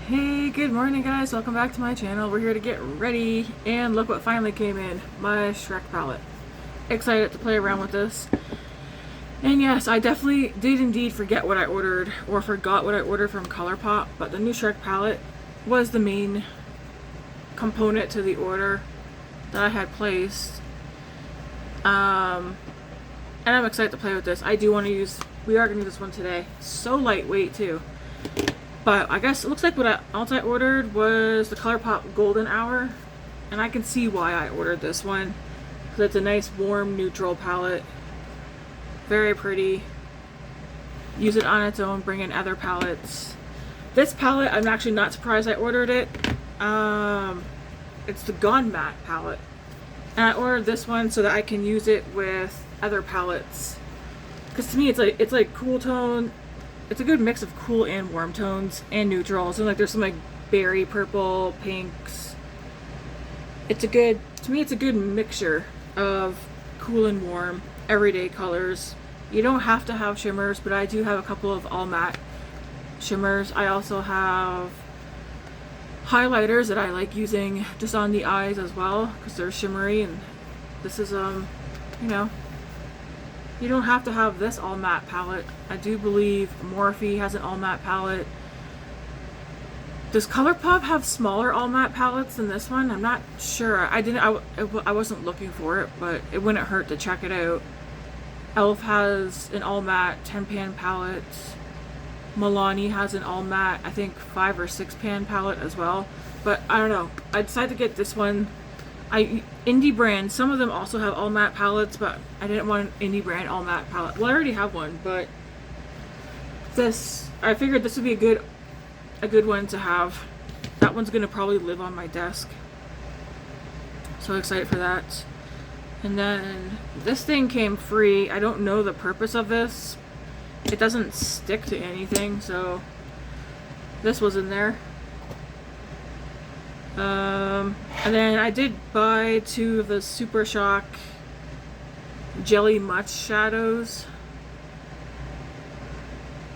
Hey, good morning guys, welcome back to my channel. We're here to get ready, and look what finally came in, my Shrek palette. Excited to play around with this. And yes, I definitely did indeed forget what I ordered, or forgot what I ordered from Colorpop, but the new Shrek palette was the main component to the order that I had placed. And I'm excited to play with this. We are going to use this one today. So lightweight too. But I guess it looks like what else I ordered was the Colourpop Golden Hour. And I can see why I ordered this one. Because it's a nice warm neutral palette. Very pretty. Use it on its own, bring in other palettes. This palette, I'm actually not surprised I ordered it. It's the Gone Matte palette. And I ordered this one so that I can use it with other palettes. Because to me it's like cool tone. It's a good mix of cool and warm tones and neutrals, and like there's some like berry purple, pinks. To me it's a good mixture of cool and warm, everyday colors. You don't have to have shimmers, but I do have a couple of all matte shimmers. I also have highlighters that I like using just on the eyes as well, because they're shimmery, and this is you know, you don't have to have this all matte palette. I do believe Morphe has an all matte palette. Does Colourpop have smaller all matte palettes than this one? I'm not sure. I wasn't looking for it, but it wouldn't hurt to check it out. Elf has an all matte 10-pan palette. Milani has an all matte, I think 5 or 6-pan palette as well. But I don't know. I decided to get this one. Indie brand, some of them also have all matte palettes, but I didn't want an indie brand all matte palette. Well, I already have one, but I figured this would be a good one to have. That one's gonna probably live on my desk. So excited for that. And then this thing came free. I don't know the purpose of this. It doesn't stick to anything, so this was in there. And then I did buy 2 of the Super Shock Jelly Much shadows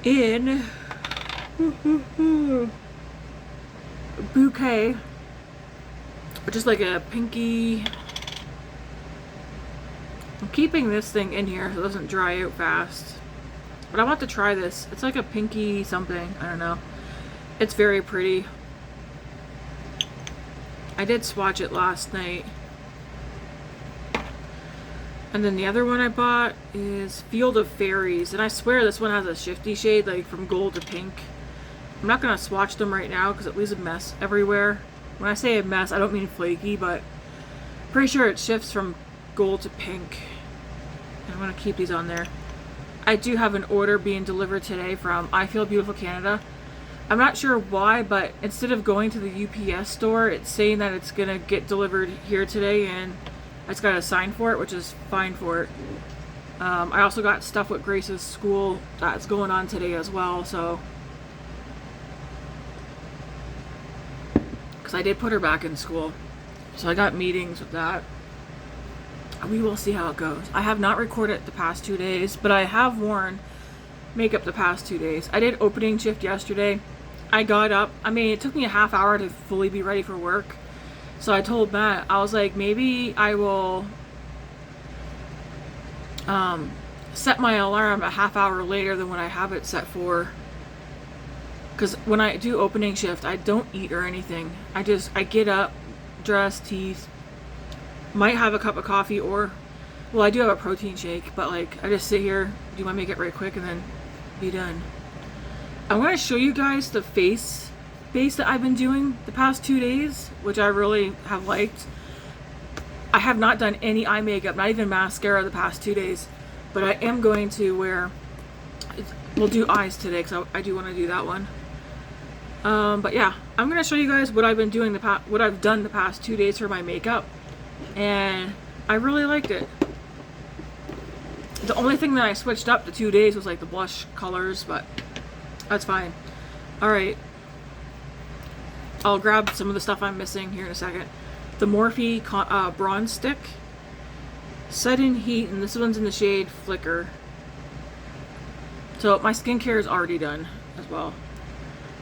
in Bouquet, which is like a pinky. I'm keeping this thing in here so it doesn't dry out fast. But I want to try this. It's like a pinky something. I don't know. It's very pretty. I did swatch it last night. And then the other one I bought is Field of Fairies. And I swear this one has a shifty shade, like from gold to pink. I'm not going to swatch them right now because it leaves a mess everywhere. When I say a mess, I don't mean flaky, but pretty sure it shifts from gold to pink. And I'm going to keep these on there. I do have an order being delivered today from I Feel Beautiful Canada. I'm not sure why, but instead of going to the UPS store, it's saying that it's gonna get delivered here today, and I just gotta sign for it, which is fine for it. I also got stuff with Grace's school that's going on today as well, so because I did put her back in school, so I got meetings with that. We will see how it goes. I have not recorded the past 2 days, but I have worn makeup the past 2 days. I did opening shift yesterday. I got up. I mean, it took me a half hour to fully be ready for work. So I told Matt, I was like, maybe I will set my alarm a half hour later than when I have it set for. Because when I do opening shift, I don't eat or anything. I get up, dress, teeth, might have a cup of coffee, or, well, I do have a protein shake, but like, I just sit here, do my makeup right quick, and then be done. I want to show you guys the face base that I've been doing the past 2 days, which I really have liked. I have not done any eye makeup, not even mascara the past 2 days, but I am going to we'll do eyes today because I do want to do that one. But yeah, I'm going to show you guys what I've been doing what I've done the past 2 days for my makeup, and I really liked it. The only thing that I switched up the 2 days was like the blush colors, but that's fine. Alright. I'll grab some of the stuff I'm missing here in a second. The Morphe Bronze Stick. Set in Heat, and this one's in the shade Flicker. So my skincare is already done as well.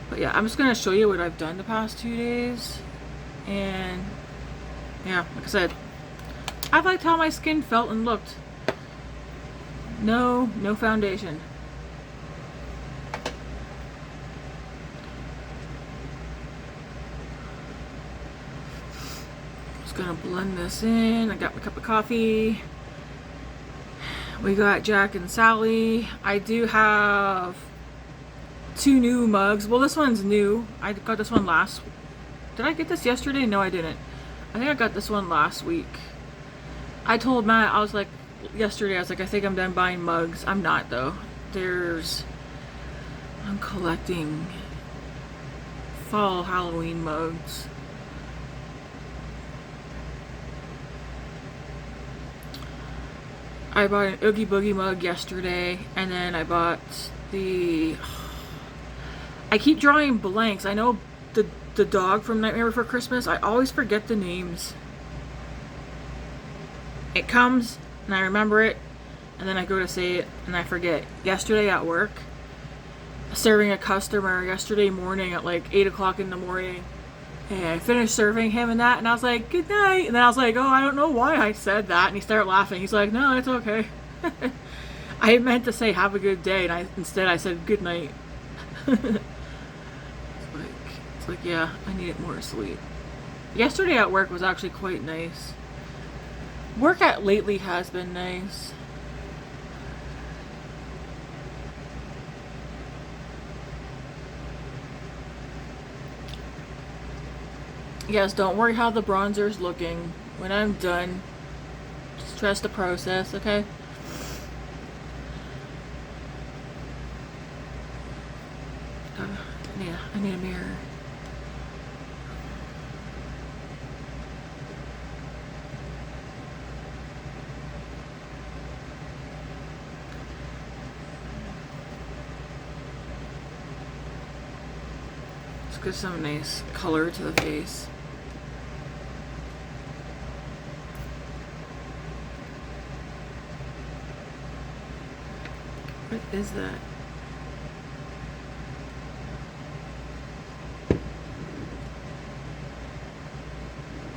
But yeah, I'm just gonna show you what I've done the past 2 days. And yeah, like I said, I liked how my skin felt and looked. No foundation. Just gonna blend this in. I got my cup of coffee. We got Jack and Sally. I do have 2 new mugs. Well, this one's new. I got this one last. Did I get this yesterday? No, I didn't. I think I got this one last week. I told Matt, I was like, yesterday, I was like, I think I'm done buying mugs. I'm not, though. I'm collecting fall Halloween mugs. I bought an Oogie Boogie mug yesterday, and then I bought I keep drawing blanks. I know the dog from Nightmare Before Christmas. I always forget the names. It comes, and I remember it, and then I go to say it, and I forget. Yesterday at work, serving a customer yesterday morning at like 8 o'clock in the morning, and I finished serving him and that, and I was like, good night, and then I was like, oh, I don't know why I said that, and he started laughing. He's like, no, it's okay. I meant to say have a good day, and instead I said good night. It's like, yeah, I need more sleep. Yesterday at work was actually quite nice. Work at lately has been nice. Yes, don't worry how the bronzer's looking. When I'm done, just trust the process, okay? I need a mirror. Let's get some nice color to the face. What is that?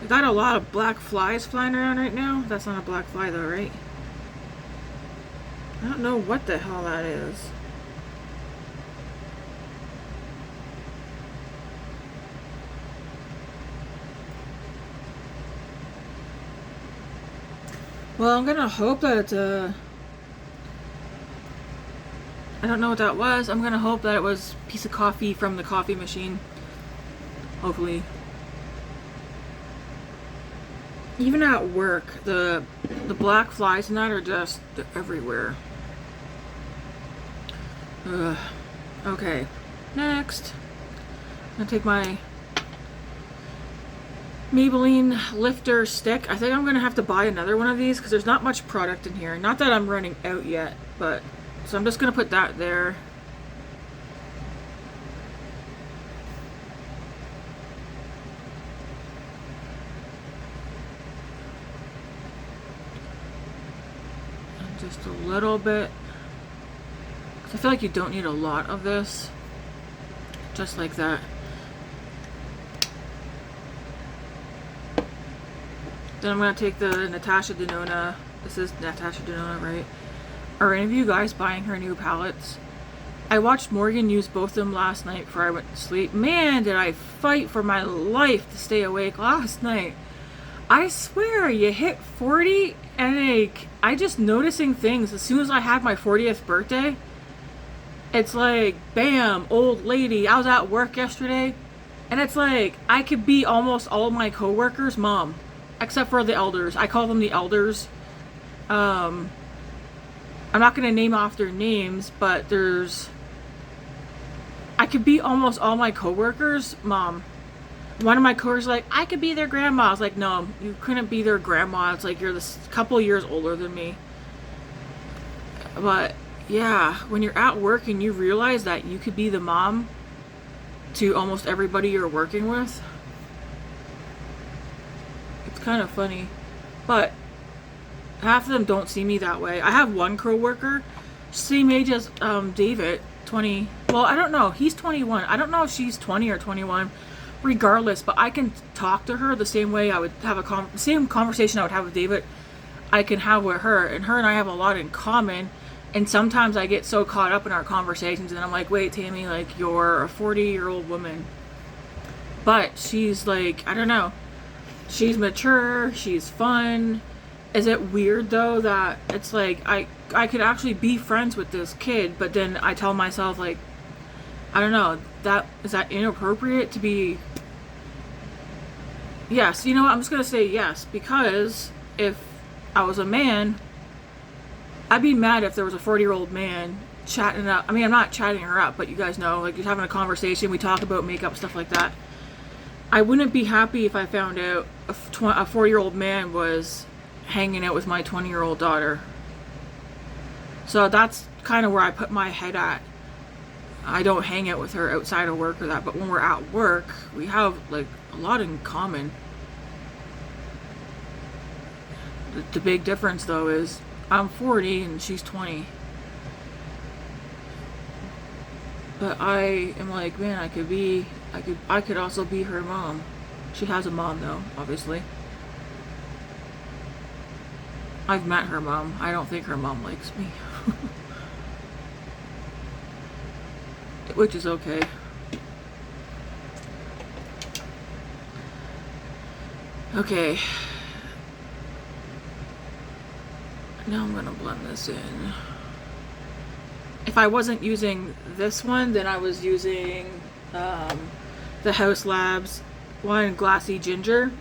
We got a lot of black flies flying around right now. That's not a black fly though, right? I don't know what the hell that is. Well, I'm gonna hope that it's a... I don't know what that was. I'm gonna hope that it was a piece of coffee from the coffee machine. Hopefully. Even at work, the black flies and that are just everywhere. Ugh. Okay. Next. I'm gonna take my Maybelline lifter stick. I think I'm gonna have to buy another one of these because there's not much product in here. Not that I'm running out yet, but so I'm just gonna put that there. And just a little bit. 'Cause I feel like you don't need a lot of this. Just like that. Then I'm going to take the Natasha Denona. This is Natasha Denona, right? Are any of you guys buying her new palettes? I watched Morgan use both of them last night before I went to sleep. Man, did I fight for my life to stay awake last night. I swear, you hit 40 and like, I just noticing things. As soon as I had my 40th birthday, it's like, bam, old lady. I was at work yesterday, and it's like, I could be almost all my coworkers' mom. Except for the elders. I call them the elders. I'm not going to name off their names, but I could be almost all my coworkers' mom. One of my coworkers like, I could be their grandma. I was like, no, you couldn't be their grandma. It's like you're this couple years older than me. But yeah, when you're at work and you realize that you could be the mom to almost everybody you're working with, kind of funny, but half of them don't see me that way. I have one co-worker, same age as David, 20. Well, I don't know. He's 21. I don't know if she's 20 or 21. Regardless, but I can talk to her the same way I would have the same conversation I would have with David. I can have with her, and her and I have a lot in common. And sometimes I get so caught up in our conversations, and I'm like, wait, Tammy, like, you're a 40-year-old woman. But she's like, I don't know. She's mature. She's fun. Is it weird, though, that it's like, I could actually be friends with this kid, but then I tell myself, like, I don't know, is that inappropriate to be... Yes, you know what, I'm just going to say yes, because if I was a man, I'd be mad if there was a 40-year-old man chatting up. I mean, I'm not chatting her up, but you guys know, like, you're having a conversation, we talk about makeup, stuff like that. I wouldn't be happy if I found out a 40-year-old man was hanging out with my 20-year-old daughter. So that's kind of where I put my head at. I don't hang out with her outside of work or that, but when we're at work, we have, like, a lot in common. The big difference, though, is I'm 40 and she's 20. But I am like, man, I could also be her mom. She has a mom, though, obviously. I've met her mom. I don't think her mom likes me. Which is okay. Okay. Now I'm gonna blend this in. If I wasn't using this one, then I was using the House Labs one, Glassy Ginger.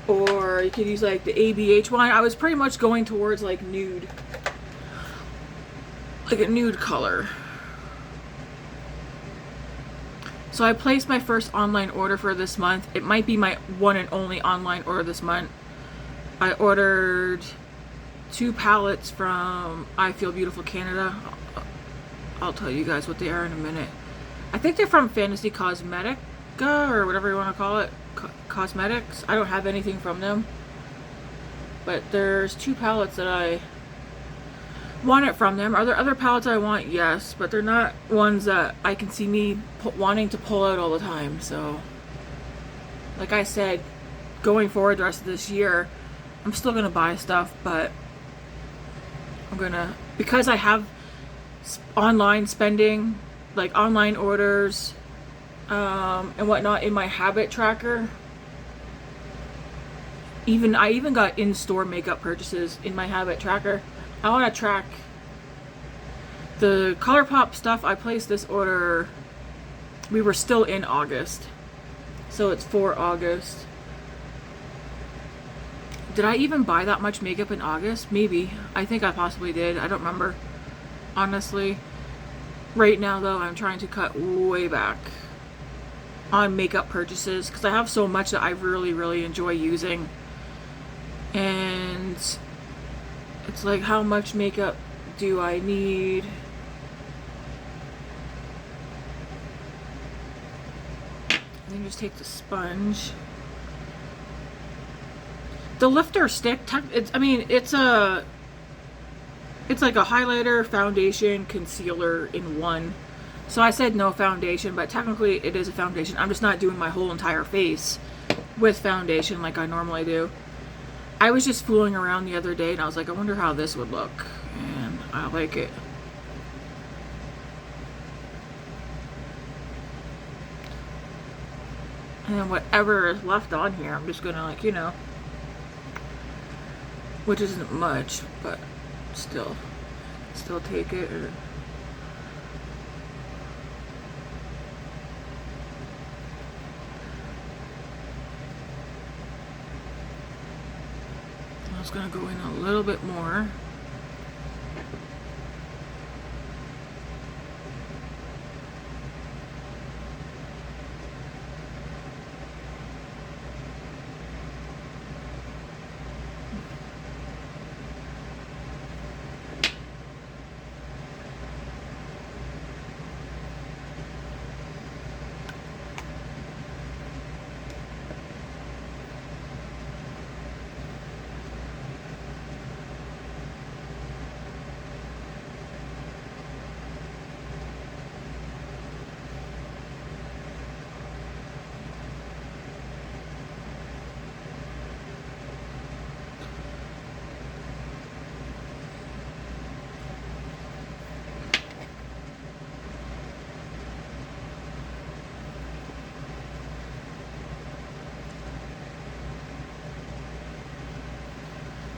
Or you could use like the ABH one. I was pretty much going towards like nude. Like a nude color. So I placed my first online order for this month. It might be my one and only online order this month. I ordered 2 palettes from I Feel Beautiful Canada. I'll tell you guys what they are in a minute. I think they're from Fantasy Cosmetica or whatever you want to call it. Cosmetics. I don't have anything from them. But there's 2 palettes that I want it from them. Are there other palettes I want? Yes, but they're not ones that I can see me wanting to pull out all the time. So, like I said, going forward the rest of this year, I'm still gonna buy stuff, but I'm gonna, because I have online spending, like online orders, and whatnot in my habit tracker. I even got in-store makeup purchases in my habit tracker. I want to track the Colorpop stuff. I placed this order, we were still in August, so it's for August. Did I even buy that much makeup in August? Maybe. I think I possibly did. I don't remember, honestly. Right now, though, I'm trying to cut way back on makeup purchases because I have so much that I really, really enjoy using. And it's like, how much makeup do I need? And then just take the sponge. The lifter stick, it's like a highlighter, foundation, concealer in one. So I said no foundation, but technically it is a foundation. I'm just not doing my whole entire face with foundation like I normally do. I was just fooling around the other day and I was like, I wonder how this would look. And I like it. And then whatever is left on here, I'm just gonna, like, you know, which isn't much, but still take it. I was gonna go in a little bit more.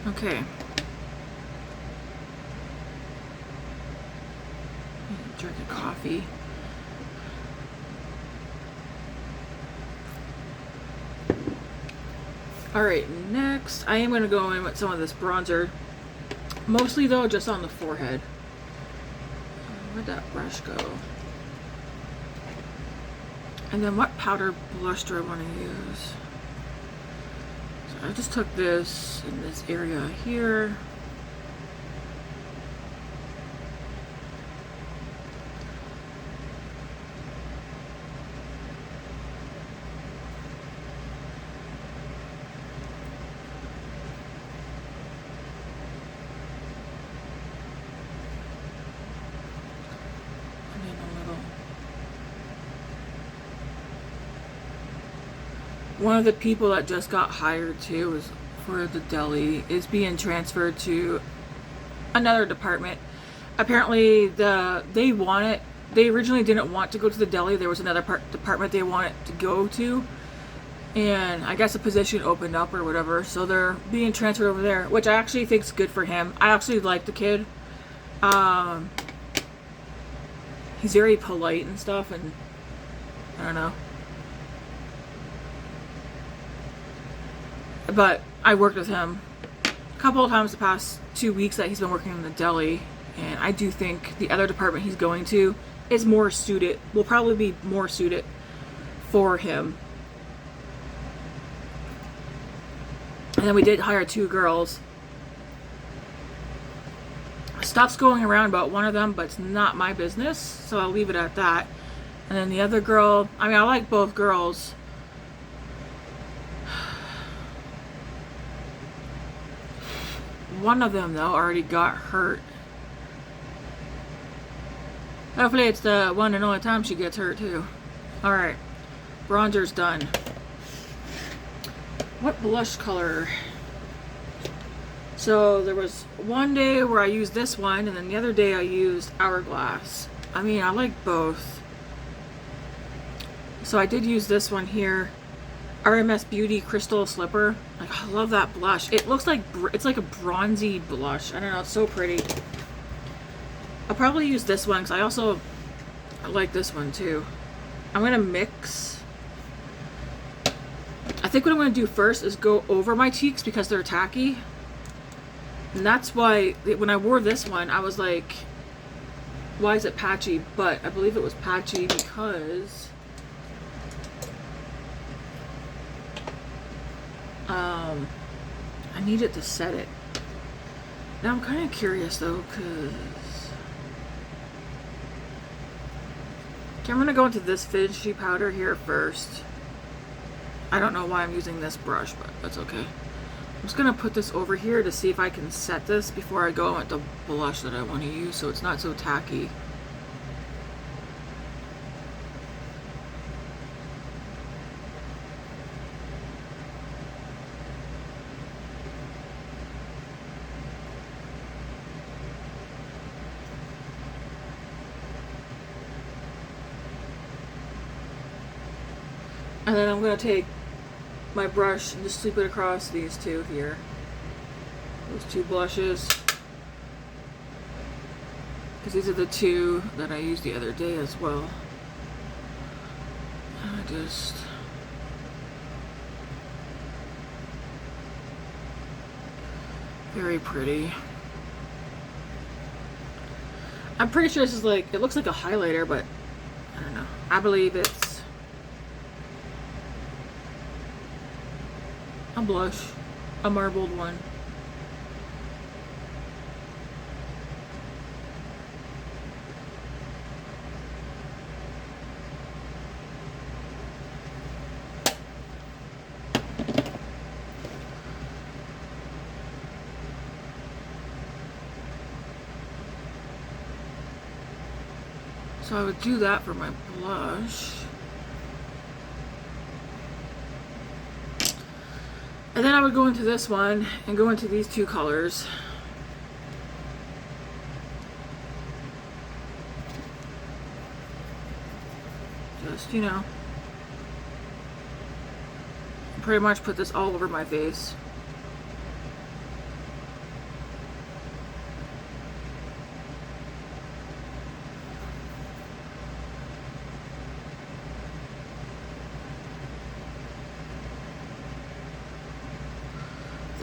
Okay. Drink a coffee. Alright, next I am going to go in with some of this bronzer. Mostly though just on the forehead. Where'd that brush go? And then what powder blush do I want to use? So I just took this in this area here. One of the people that just got hired too is for the deli is being transferred to another department. Apparently they originally didn't want to go to the deli. There was another department they wanted to go to, and I guess a position opened up or whatever, so they're being transferred over there, which I actually think is good for him. I actually like the kid. He's very polite and stuff, and I don't know. But I worked with him a couple of times the past 2 weeks that he's been working in the deli, and I do think the other department he's going to is more suited, will probably be more suited for him. And then we did hire 2 girls. Stuff's going around about one of them, but it's not my business, so I'll leave it at that. And then the other girl, I mean, I like both girls. One of them, though, already got hurt. Hopefully it's the one and only time she gets hurt, too. Alright. Bronzer's done. What blush color? So, there was one day where I used this one, and then the other day I used Hourglass. I mean, I like both. So, I did use this one here. RMS Beauty Crystal Slipper. Like, I love that blush. It looks like, it's like a bronzy blush. I don't know, it's so pretty. I'll probably use this one because I like this one too. I'm going to mix. I think what I'm going to do first is go over my cheeks because they're tacky. And that's why when I wore this one, I was like, why is it patchy? But I believe it was patchy because I needed to set it. Now I'm kind of curious though, because I'm going to go into this fidgety powder here first. I don't know why I'm using this brush, but that's okay. I'm just going to put this over here to see if I can set this before I go with the blush that I want to use so it's not so tacky. And then I'm going to take my brush and just sweep it across these two here. Those 2 blushes. Because these are the 2 that I used the other day as well. And I just... very pretty. I'm pretty sure this is like, it looks like a highlighter, but I don't know. I believe it's a blush, a marbled one. So I would do that for my blush. And then I would go into this one and go into these 2 colors. Just, you know, pretty much put this all over my face.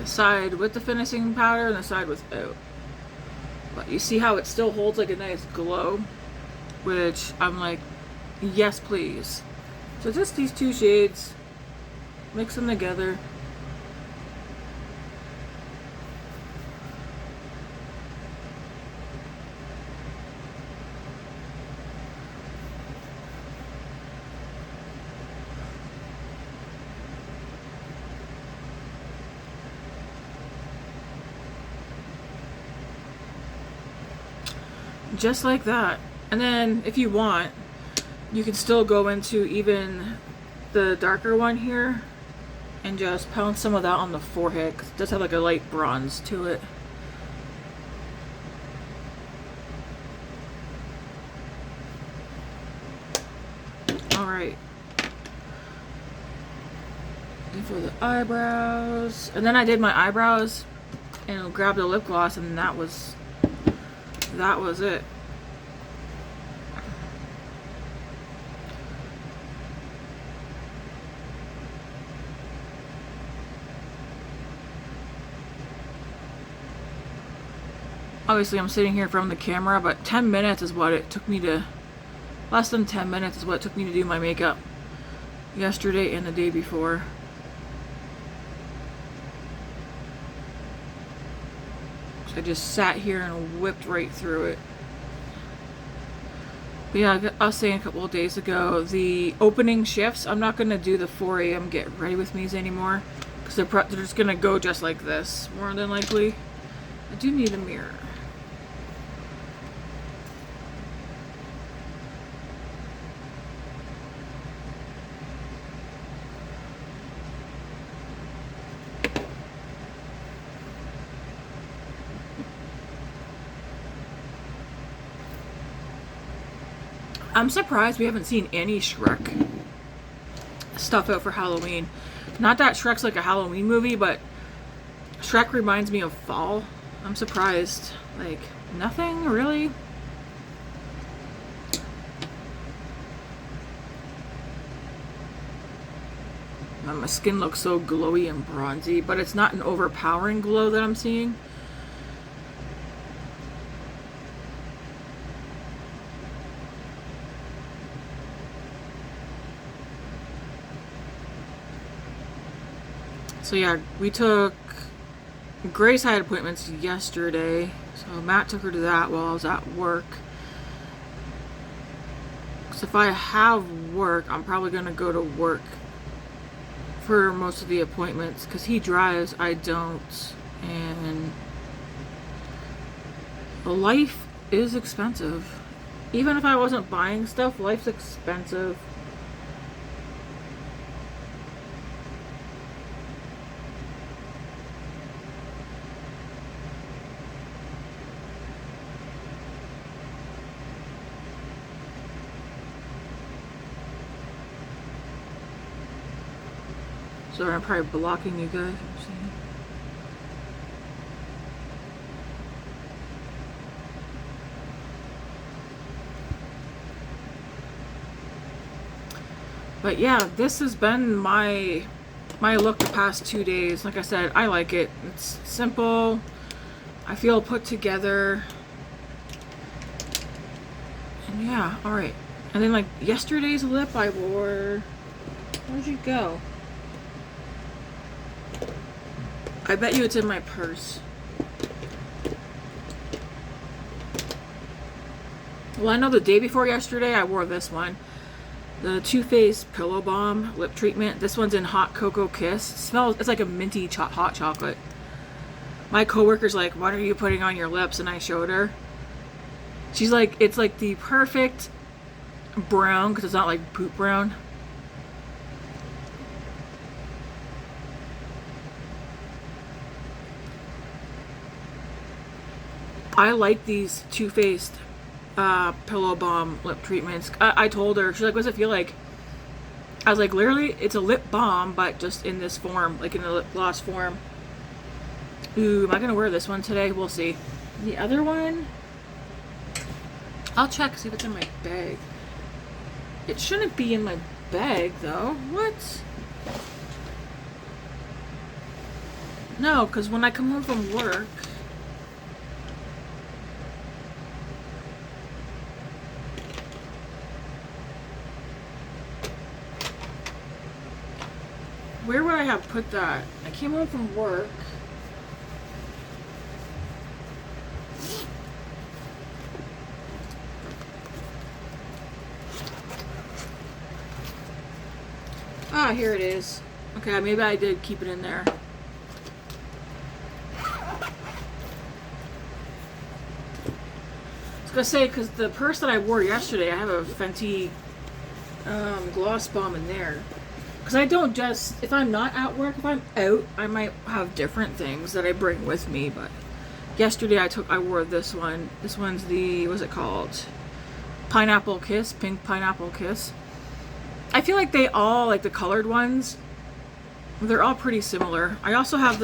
The side with the finishing powder and the side without. But you see how it still holds like a nice glow, which I'm like, yes please. So just these two shades, mix them together. Just like that. And then if you want, you can still go into even the darker one here and just pound some of that on the forehead, because it does have like a light bronze to it. Alright. And for the eyebrows. And then I did my eyebrows and grabbed a lip gloss, and that was it. Obviously I'm sitting here from the camera, but 10 minutes is what it took me to, less than 10 minutes is what it took me to do my makeup yesterday and the day before. I just sat here and whipped right through it. But yeah, I was saying a couple of days ago, the opening shifts, I'm not going to do the 4 a.m. get ready with me's anymore, because they're just going to go just like this, more than likely. I do need a mirror. I'm surprised we haven't seen any Shrek stuff out for Halloween. Not that Shrek's like a Halloween movie, but Shrek reminds me of fall. I'm surprised. Like, nothing really. My skin looks so glowy and bronzy, but it's not an overpowering glow that I'm seeing. So yeah, we took, Grace had appointments yesterday, so Matt took her to that while I was at work. So if I have work, I'm probably going to go to work for most of the appointments, because he drives, I don't, and life is expensive. Even if I wasn't buying stuff, life's expensive. Sorry, I'm probably blocking you guys. But yeah, this has been my look the past 2 days. Like I said, I like it. It's simple. I feel put together. And yeah, alright. And then like yesterday's lip I wore. Where'd you go? I bet you it's in my purse. Well, I know the day before yesterday I wore this one. The Too Faced Pillow Balm lip treatment. This one's in Hot Cocoa Kiss. It smells, it's like a minty hot chocolate. My coworker's like, what are you putting on your lips? And I showed her. She's like, it's like the perfect brown, because it's not like poop brown. I like these Too Faced Pillow Balm lip treatments. I told her, she's like, what does it feel like? I was like, literally, it's a lip balm, but just in this form, like in a lip gloss form. Ooh, am I gonna wear this one today? We'll see. The other one, I'll check, see if it's in my bag. It shouldn't be in my bag, though. What? No, because when I come home from work, where would I have put that? I came home from work. Ah, here it is. Okay, maybe I did keep it in there. I was gonna say, because the purse that I wore yesterday, I have a Fenty gloss bomb in there. Because I don't just, if I'm not at work, if I'm out, I might have different things that I bring with me. But yesterday I wore this one. This one's the, what's it called? Pineapple Kiss, Pink Pineapple Kiss. I feel like they all, like the colored ones, they're all pretty similar. I also have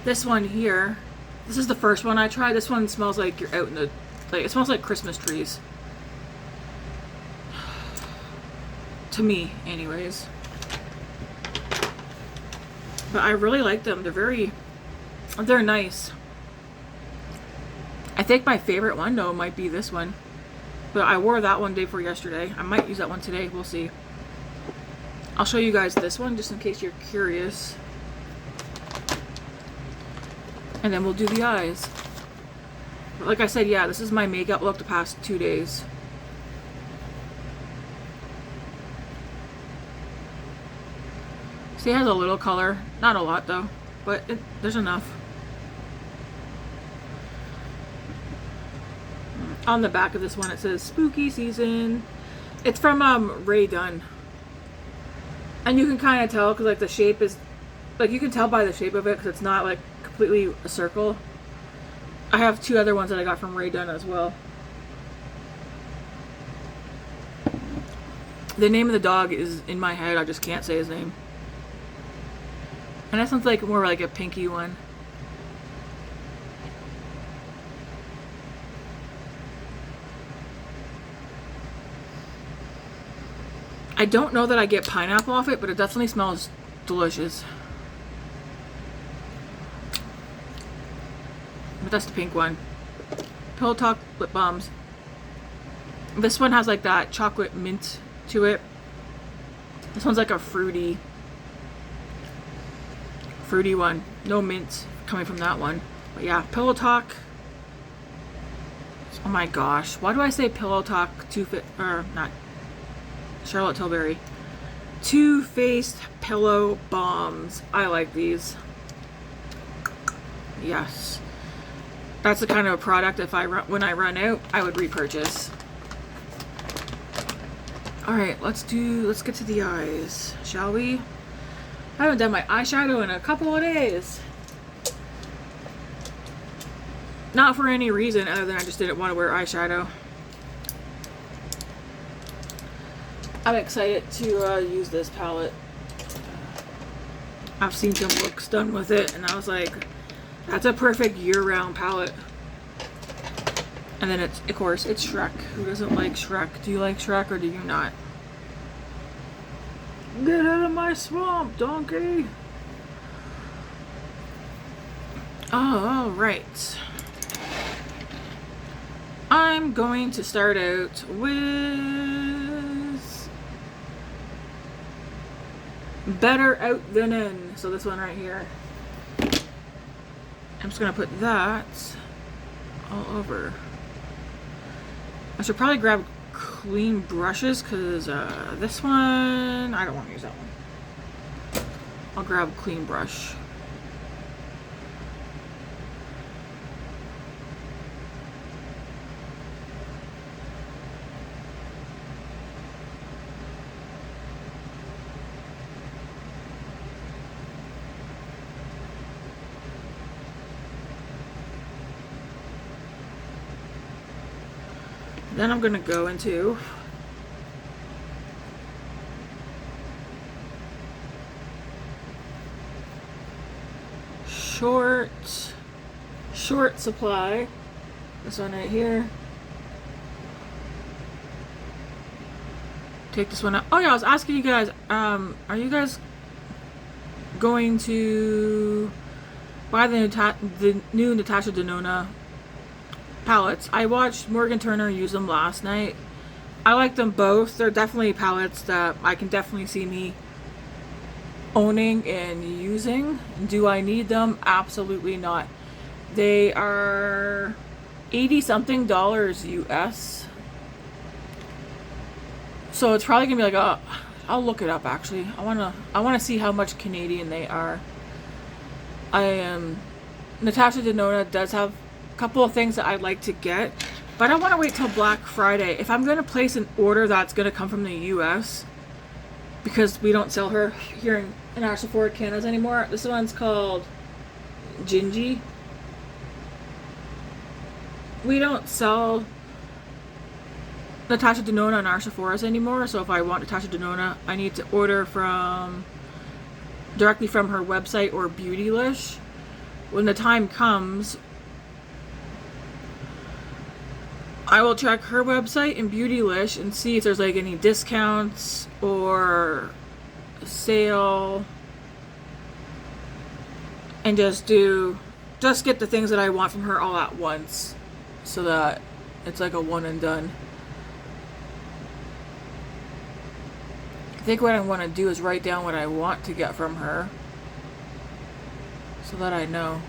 this one here. This is the first one I tried. This one smells like you're out in the, like, it smells like Christmas trees. To me, anyways. But I really like them. They're nice. I think my favorite one, though, might be this one. But I wore that one day before yesterday. I might use that one today. We'll see. I'll show you guys this one just in case you're curious. And then we'll do the eyes. But like I said, yeah, this is my makeup look the past 2 days. See, it has a little color. Not a lot, though. But there's enough. On the back of this one, it says Spooky Season. It's from Ray Dunn. And you can kind of tell, because like the shape is, like you can tell by the shape of it, because it's not like completely a circle. I have 2 other ones that I got from Ray Dunn as well. The name of the dog is in my head, I just can't say his name. And that sounds like more like a pinky one. I don't know that I get pineapple off it, but it definitely smells delicious. But that's the pink one. Pillow Talk lip balms. This one has like that chocolate mint to it. This one's like a fruity one. No mint coming from that one. But yeah, Pillow Talk. Oh my gosh. Why do I say Pillow Talk not Charlotte Tilbury? Too Faced Pillow Bombs. I like these. Yes. That's the kind of product when I run out, I would repurchase. Alright, let's get to the eyes, shall we? I haven't done my eyeshadow in a couple of days. Not for any reason other than I just didn't want to wear eyeshadow. I'm excited to use this palette. I've seen some looks done with it and I was like, that's a perfect year-round palette. And then it's, of course, it's Shrek. Who doesn't like Shrek? Do you like Shrek or do you not? Get out of my swamp, donkey! Oh, alright. I'm going to start out with Better Out Than In. So this one right here. I'm just going to put that all over. I should probably grab clean brushes because this one, I don't want to use that one. I'll grab a clean brush. Then I'm going to go into short supply. This one right here. Take this one out. Oh yeah, I was asking you guys, are you guys going to buy the new Natasha Denona palettes. I watched Morgan Turner use them last night. I like them both. They're definitely palettes that I can definitely see me owning and using. Do I need them? Absolutely not. They are $80 something US. So it's probably gonna be like, oh, I'll look it up actually. I wanna see how much Canadian they are. Natasha Denona does have a couple of things that I'd like to get, but I want to wait till Black Friday. If I'm going to place an order that's going to come from the US, because we don't sell her here in our Sephora Canada anymore. This one's called Gingy. We don't sell Natasha Denona in our Sephora's anymore, so if I want Natasha Denona, I need to order directly from her website or Beautylish. When the time comes, I will check her website and Beautylish and see if there's like any discounts or a sale, and just get the things that I want from her all at once, so that it's like a one and done. I think what I want to do is write down what I want to get from her, so that I know.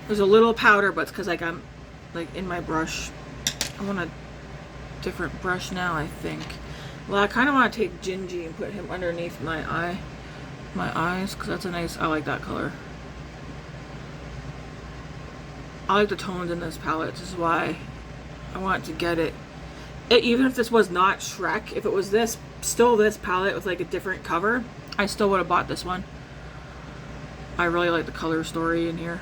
There's a little powder, but it's because like I'm like in my brush. I want a different brush now, I think. Well, I kind of want to take Gingy and put him underneath my eyes, because that's a nice, I like that color. I like the tones in this palette. This is why I want to get it. Even if this was not Shrek, if it was this palette with like a different cover, I still would have bought this one. I really like the color story in here.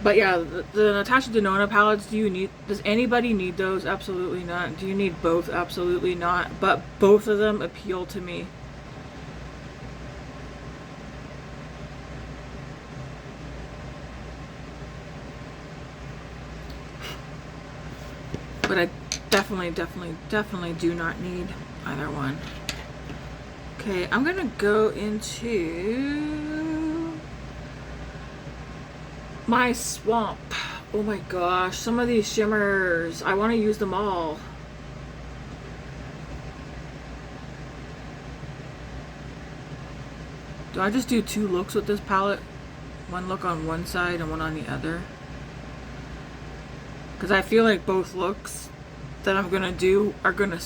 But yeah, the Natasha Denona palettes, does anybody need those? Absolutely not. Do you need both? Absolutely not. But both of them appeal to me. But I definitely do not need either one. Okay, I'm gonna go into my swamp. Oh my gosh, some of these shimmers, I want to use them all. Do I just do 2 looks with this palette? One look on one side and one on the other? Because I feel like both looks that I'm gonna do are gonna,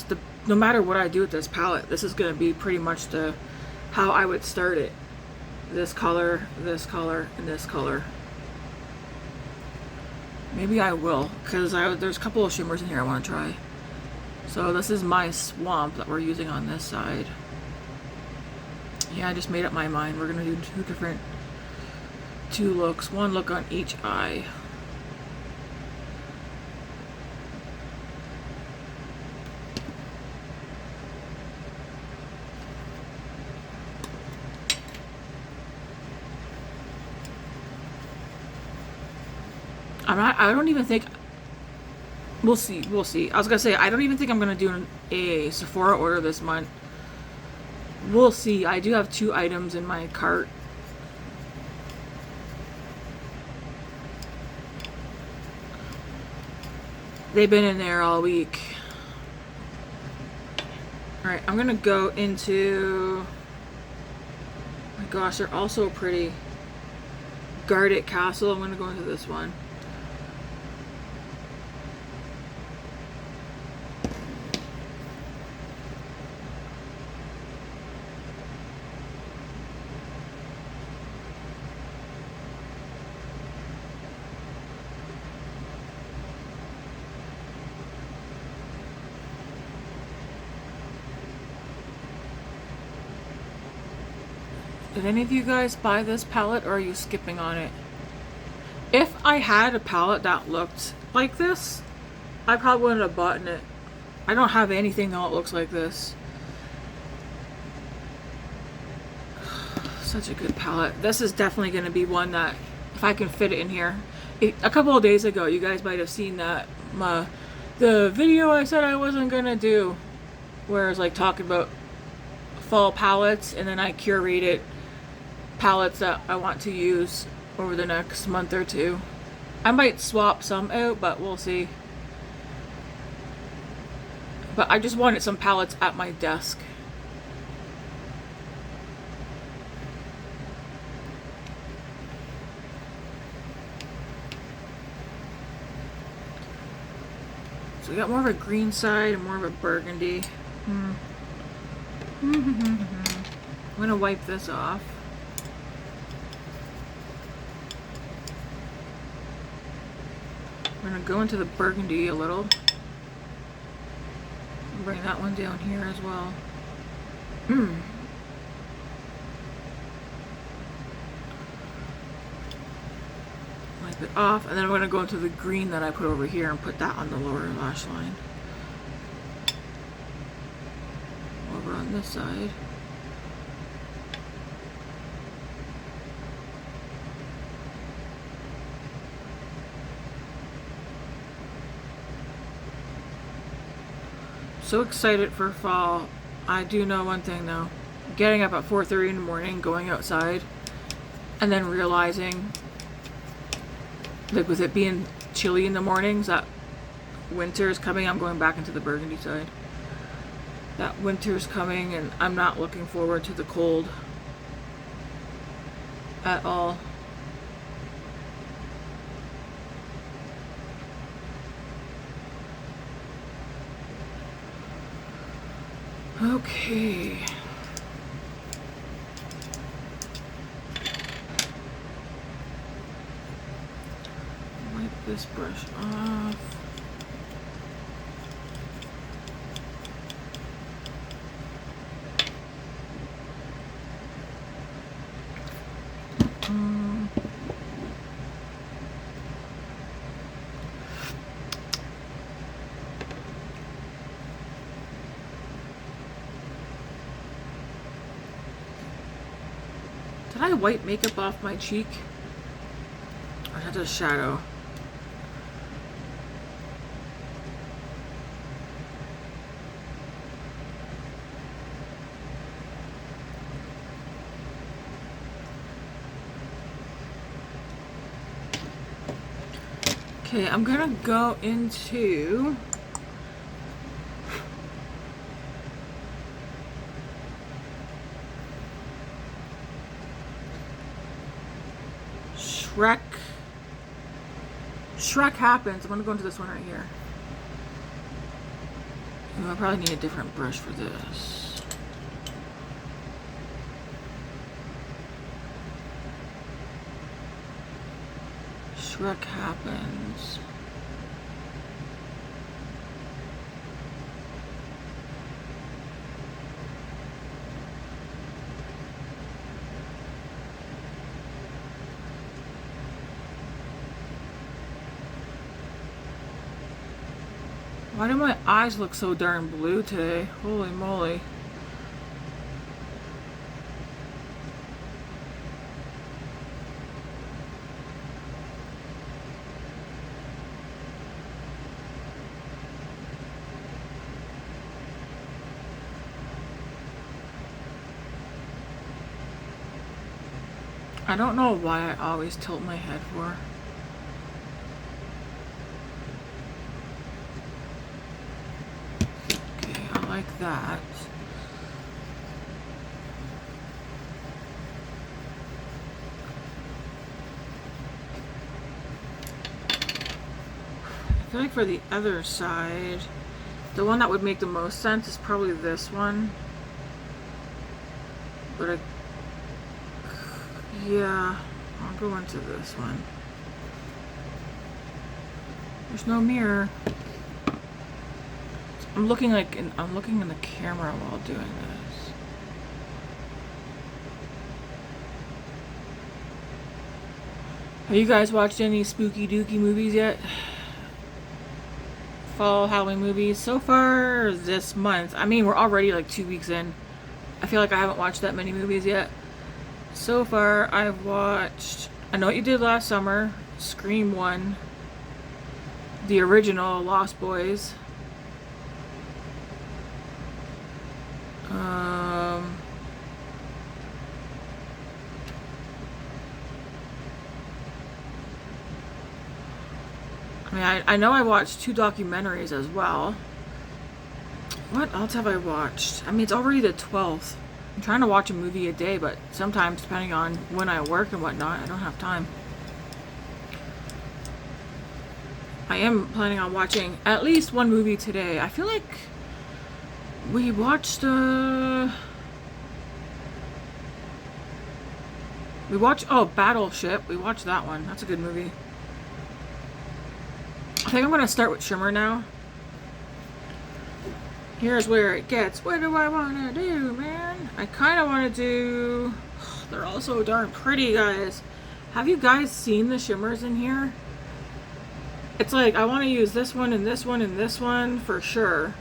no matter what I do with this palette, this is gonna be pretty much how I would start it. This color, and this color. Maybe I will, because there's a couple of shimmers in here I want to try. So this is my swamp that we're using on this side. Yeah, I just made up my mind. We're going to do 2 looks. 1 look on each eye. I don't even think, we'll see. I was gonna say, I don't even think I'm gonna do a Sephora order this month. We'll see. I do have 2 items in my cart. They've been in there all week. Alright, I'm gonna go into, oh my gosh, they're all so pretty. Guarded Castle. I'm gonna go into this one. Did any of you guys buy this palette, or are you skipping on it? If I had a palette that looked like this, I probably wouldn't have bought it. I don't have anything that looks like this. Such a good palette. This is definitely going to be one that, if I can fit it in here. A couple of days ago, you guys might have seen that the video I said I wasn't going to do, where I was like talking about fall palettes, and then I curated palettes that I want to use over the next month or two. I might swap some out, but we'll see. But I just wanted some palettes at my desk. So we got more of a green side and more of a burgundy. I'm gonna wipe this off. We're gonna go into the burgundy a little. Bring that one down here as well. Wipe it off, and then I'm gonna go into the green that I put over here and put that on the lower lash line. Over on this side. So excited for fall. I do know one thing though. Getting up at 4:30 in the morning, going outside, and then realizing, like with it being chilly in the mornings, that winter is coming. I'm going back into the burgundy side. That winter is coming, and I'm not looking forward to the cold at all. Okay. Wipe this brush off. Did I wipe makeup off my cheek? Or is that just shadow? Okay, I'm gonna go into Shrek Happens. I'm gonna go into this one right here. I probably need a different brush for this. Shrek Happens. Why do my eyes look so darn blue today? Holy moly. I don't know why I always tilt my head for. Like that. I feel like for the other side, the one that would make the most sense is probably this one. But yeah, I'll go into this one. There's no mirror. I'm looking in the camera while doing this. Have you guys watched any spooky dooky movies yet? Fall Halloween movies? So far this month, I mean, we're already like 2 weeks in. I feel like I haven't watched that many movies yet. So far, I've watched I Know What You Did Last Summer, Scream 1, the original Lost Boys, I mean, I know I watched 2 documentaries as well. What else have I watched? I mean, it's already the 12th. I'm trying to watch a movie a day, but sometimes, depending on when I work and whatnot, I don't have time. I am planning on watching at least one movie today. I feel like we watched, oh, Battleship. We watched that one. That's a good movie. I think I'm going to start with Shimmer now. Here's where it gets. What do I want to do, man? I kind of want to do... They're all so darn pretty, guys. Have you guys seen the shimmers in here? It's like, I want to use this one and this one and this one for sure.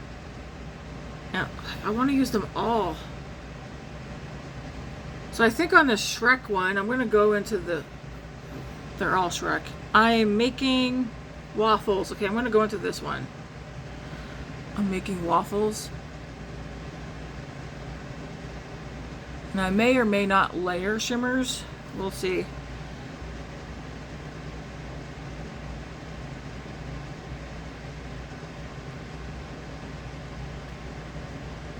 Yeah, I want to use them all. So I think on the Shrek one, I'm going to go into the... They're all Shrek. I'm making waffles. Okay, I'm going to go into this one. I'm making waffles. And I may or may not layer shimmers. We'll see.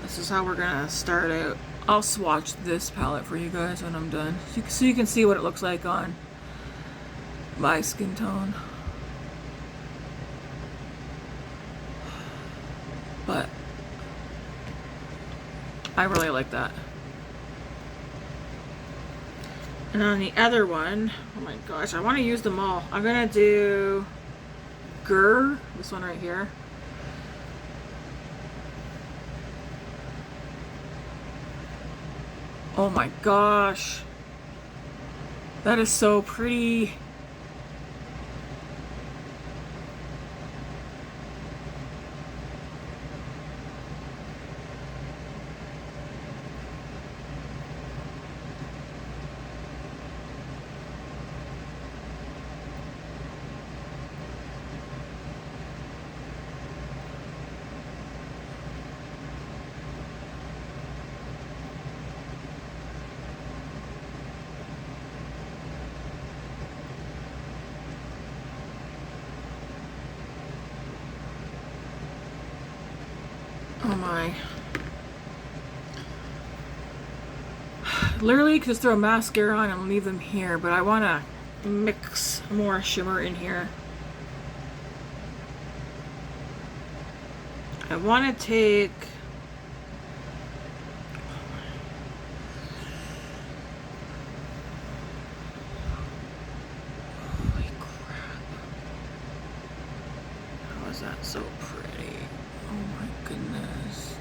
This is how we're gonna start out. I'll swatch this palette for you guys when I'm done. So you can see what it looks like on my skin tone. But I really like that. And on the other one, oh my gosh, I want to use them all. I'm gonna do Grr, this one right here. Oh my gosh, that is so pretty. Oh my. Literally could just throw mascara on and leave them here, but I want to mix more shimmer in here. I want to take... Holy crap. How is that so pretty? Oh my goodness.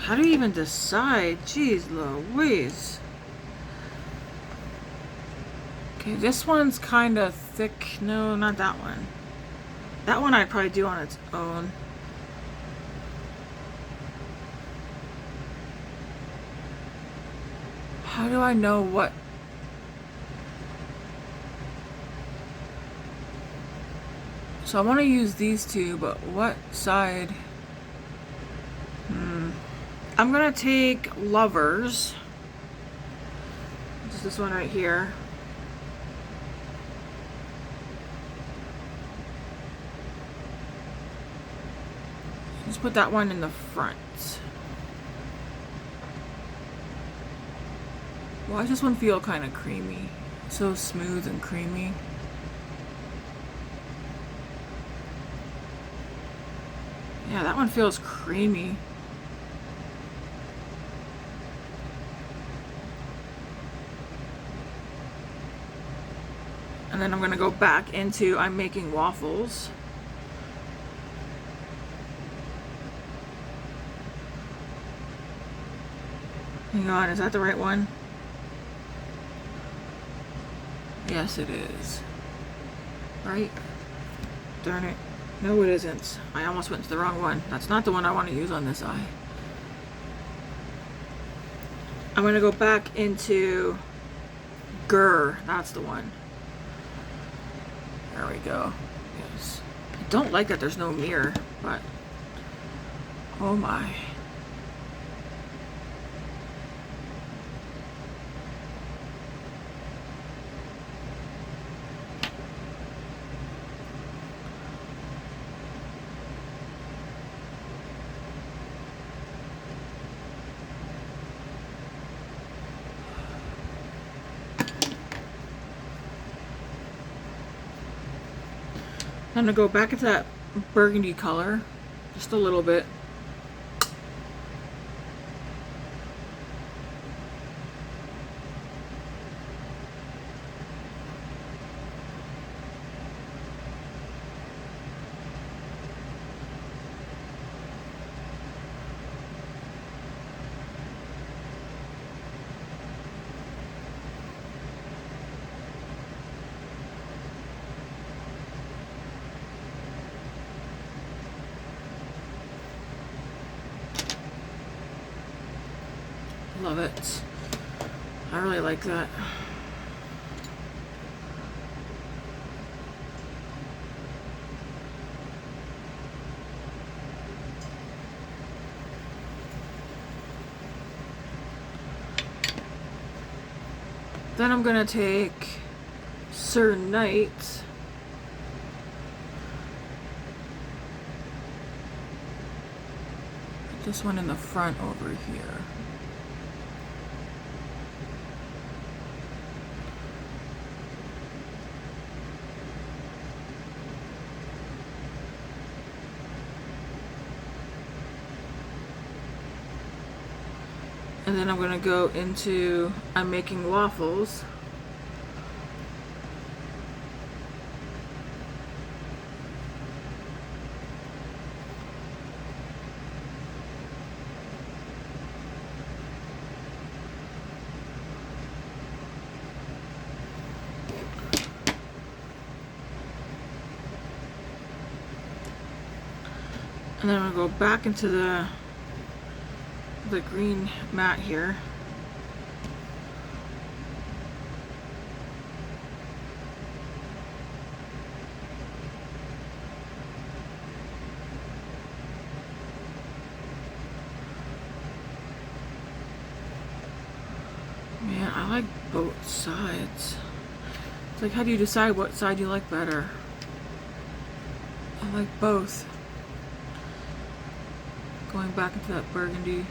How do you even decide? Jeez Louise. Okay, this one's kind of thick. No, not that one. That one I'd probably do on its own. How do I know what? So I want to use these two, but what side? I'm gonna take Lovers. Just this one right here. Just put that one in the front. Why does this one feel kind of creamy? So smooth and creamy. Yeah, that one feels creamy. And then I'm going to go back into I'm making waffles. Hang on, is that the right one? Yes, it is. Right? Darn it. No, it isn't. I almost went to the wrong one. That's not the one I want to use on this eye. I'm going to go back into Grr. That's the one. There we go. Yes. I don't like that there's no mirror, but oh my. I'm going to go back into that burgundy color, just a little bit. Love it. I really like that. Then I'm gonna take Sir Knight. Put this one in the front over here. And then I'm going to go into I'm making waffles. And then I'm going to go back into the green matte here. Man, I like both sides. It's like, how do you decide what side you like better? I like both. Going back into that burgundy.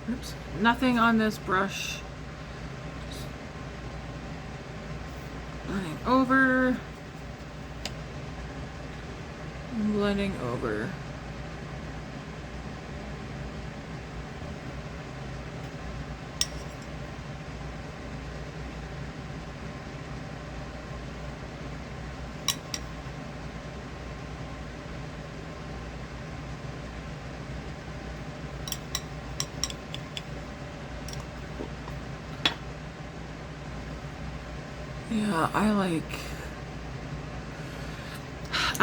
Oops. Nothing on this brush. Just blending over. And blending over. Yeah, I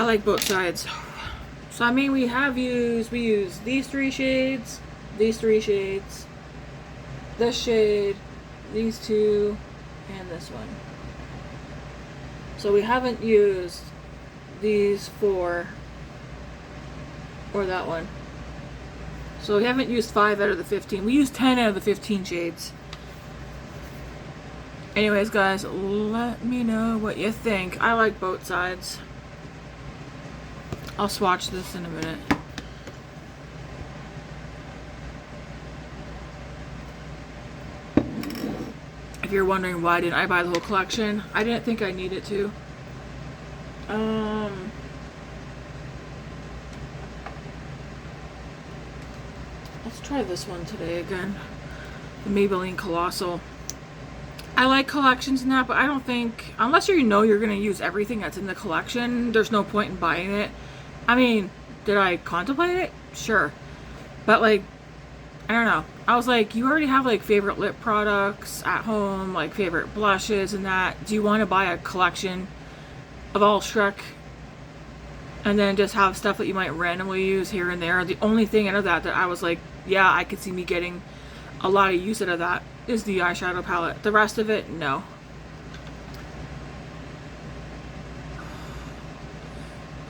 like both sides. So I mean, we use these three shades, this shade, these two, and this one. So we haven't used these four or that one. So we haven't used 5 out of the 15. We used 10 out of the 15 shades. Anyways, guys, let me know what you think. I like both sides. I'll swatch this in a minute. If you're wondering why didn't I buy the whole collection, I didn't think I needed to. Let's try this one today again. The Maybelline Colossal. I like collections and that, but I don't think, unless you know you're going to use everything that's in the collection, there's no point in buying it. I mean, did I contemplate it? Sure. But like, I don't know. I was like, you already have like favorite lip products at home, like favorite blushes and that. Do you want to buy a collection of all Shrek and then just have stuff that you might randomly use here and there? The only thing out of that I was like, yeah, I could see me getting a lot of use out of that is the eyeshadow palette. The rest of it, no.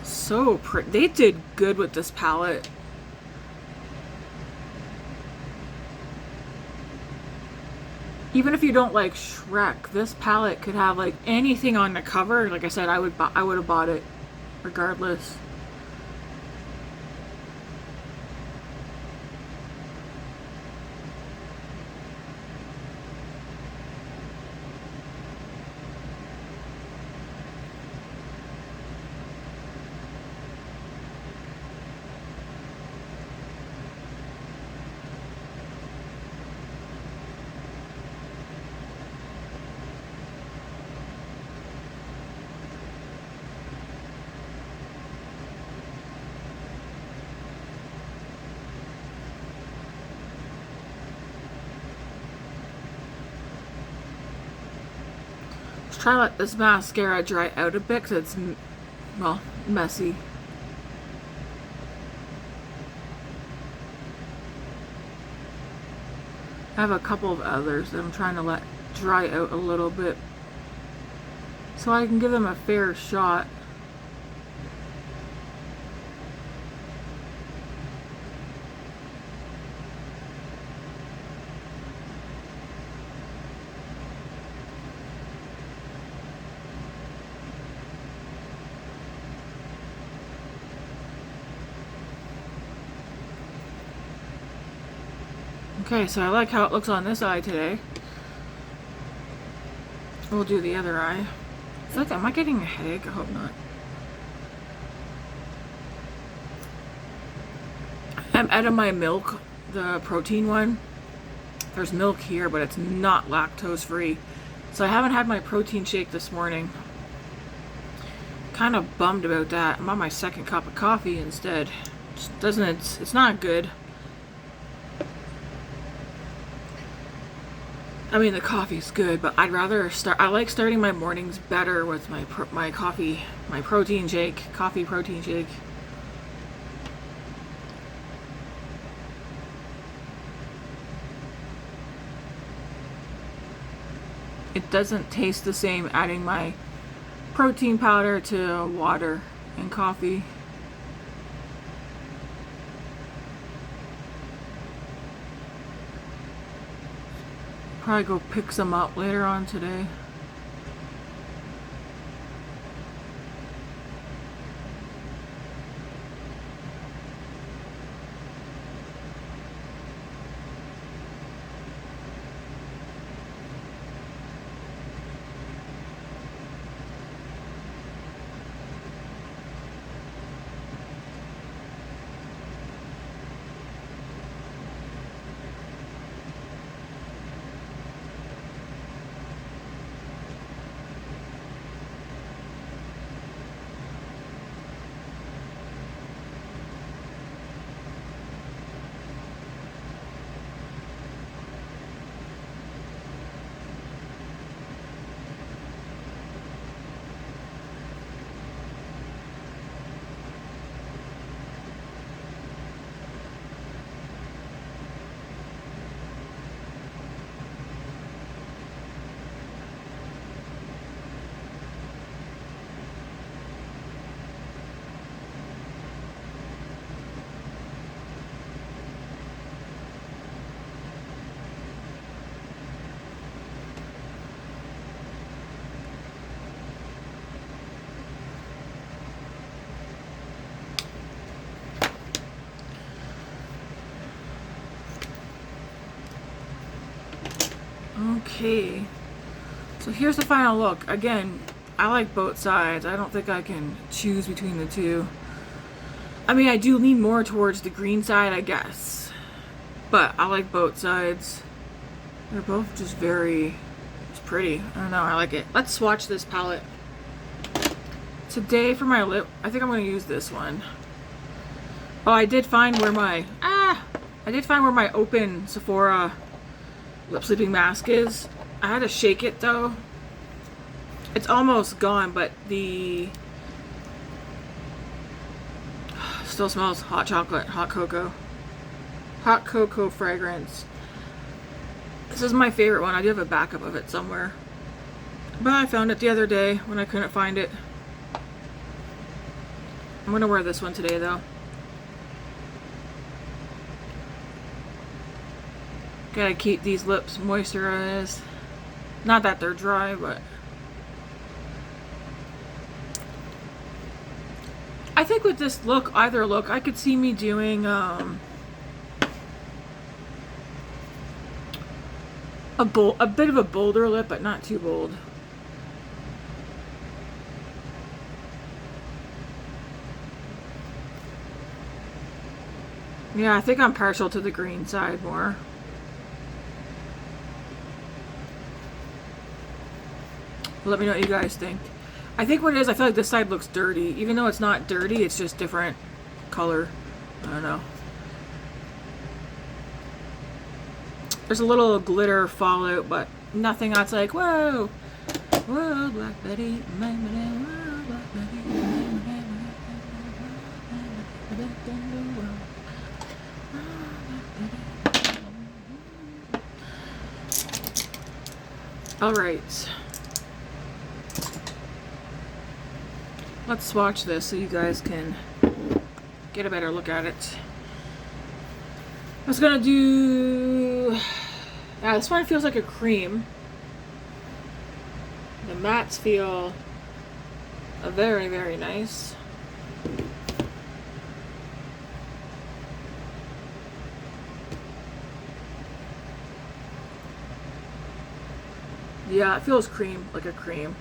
So pretty. They did good with this palette. Even if you don't like Shrek, this palette could have like anything on the cover. Like I said, I would have bought it regardless. Try to let this mascara dry out a bit because it's, well, messy. I have a couple of others that I'm trying to let dry out a little bit so I can give them a fair shot. Okay, so I like how it looks on this eye today. We'll do the other eye. I feel like, am I getting a headache? I hope not. I'm out of my milk, the protein one. There's milk here, but it's not lactose free. So I haven't had my protein shake this morning. Kind of bummed about that. I'm on my second cup of coffee instead. Just doesn't, it's not good. I mean, the coffee's good, but I'd rather start. I like starting my mornings better with my coffee, my protein shake, coffee protein shake. It doesn't taste the same adding my protein powder to water and coffee. Probably go pick some up later on today. Okay, so here's the final look. Again, I like both sides. I don't think I can choose between the two. I mean, I do lean more towards the green side, I guess. But I like both sides. They're both just very pretty. I don't know, I like it. Let's swatch this palette. Today for my lip, I think I'm going to use this one. Oh, I did find where my open Sephora lip sleeping mask is. I had to shake it though. It's almost gone, but the still smells hot chocolate, hot cocoa fragrance. This is my favorite one. I do have a backup of it somewhere, but I found it the other day when I couldn't find it. I'm gonna wear this one today though. Gotta keep these lips moisturized. Not that they're dry, but I think with this look, either look, I could see me doing a bit of a bolder lip, but not too bold. Yeah, I think I'm partial to the green side more. Let me know what you guys think. I think what it is, I feel like this side looks dirty. Even though it's not dirty, it's just different color. I don't know. There's a little glitter fallout, but nothing that's like, whoa! Whoa, Black Betty, whoa, Black Betty, alright. Let's swatch this so you guys can get a better look at it. I was gonna do... this one feels like a cream. The mattes feel very, very nice. Yeah, it feels cream, like a cream.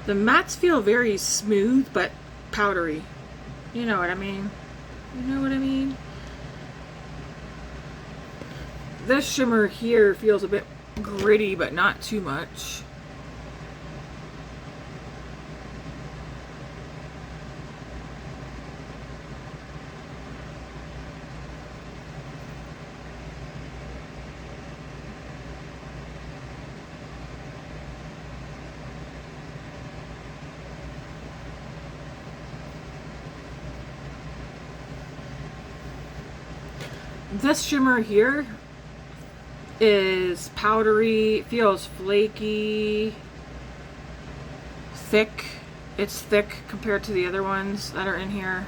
The mattes feel very smooth, but powdery. You know what I mean? You know what I mean? This shimmer here feels a bit gritty, but not too much. This shimmer here is powdery, feels flaky, thick. It's thick compared to the other ones that are in here.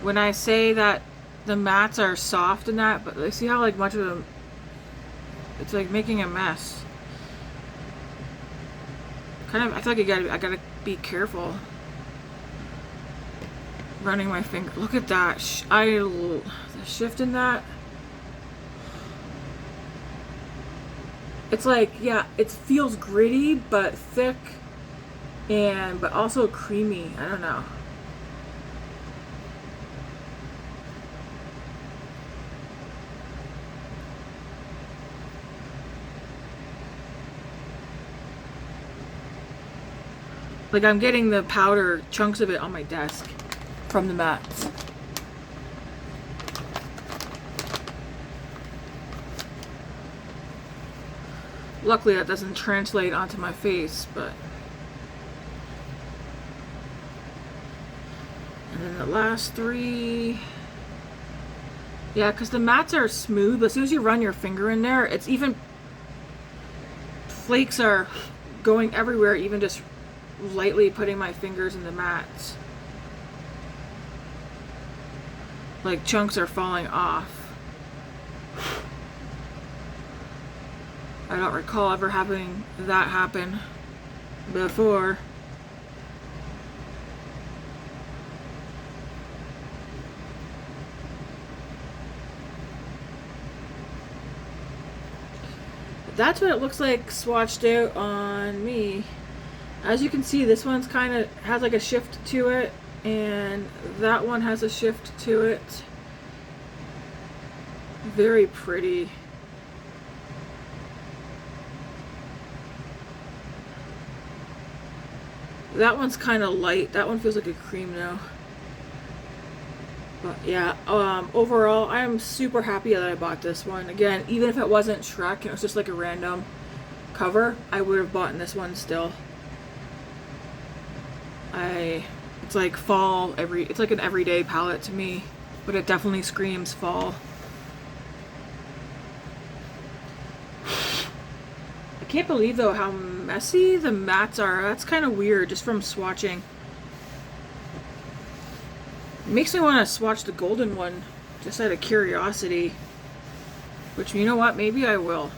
When I say that the mattes are soft in that, but see how like much of them, it's like making a mess. Kind of, I feel like I gotta be careful. Running my finger. Look at that. The shift in that. It's like, yeah, it feels gritty, but thick, but also creamy. I don't know. Like I'm getting the powder, chunks of it on my desk from the mattes. Luckily that doesn't translate onto my face, but... And then the last three... Yeah, because the mattes are smooth, but as soon as you run your finger in there, it's even... Flakes are going everywhere, even just lightly putting my fingers in the mattes. Like chunks are falling off. I don't recall ever having that happen before. that's what it looks like swatched out on me. As you can see, this one's kind of has like a shift to it, and that one has a shift to it. Very pretty. That one's kind of light. That one feels like a cream now. But yeah, overall, I'm super happy that I bought this one. Again, even if it wasn't Shrek and it was just like a random cover, I would have bought this one still. It's like fall, it's like an everyday palette to me, but it definitely screams fall. I can't believe though how messy the mattes are. That's kind of weird just from swatching. It makes me want to swatch the golden one just out of curiosity, which, you know what, maybe I will.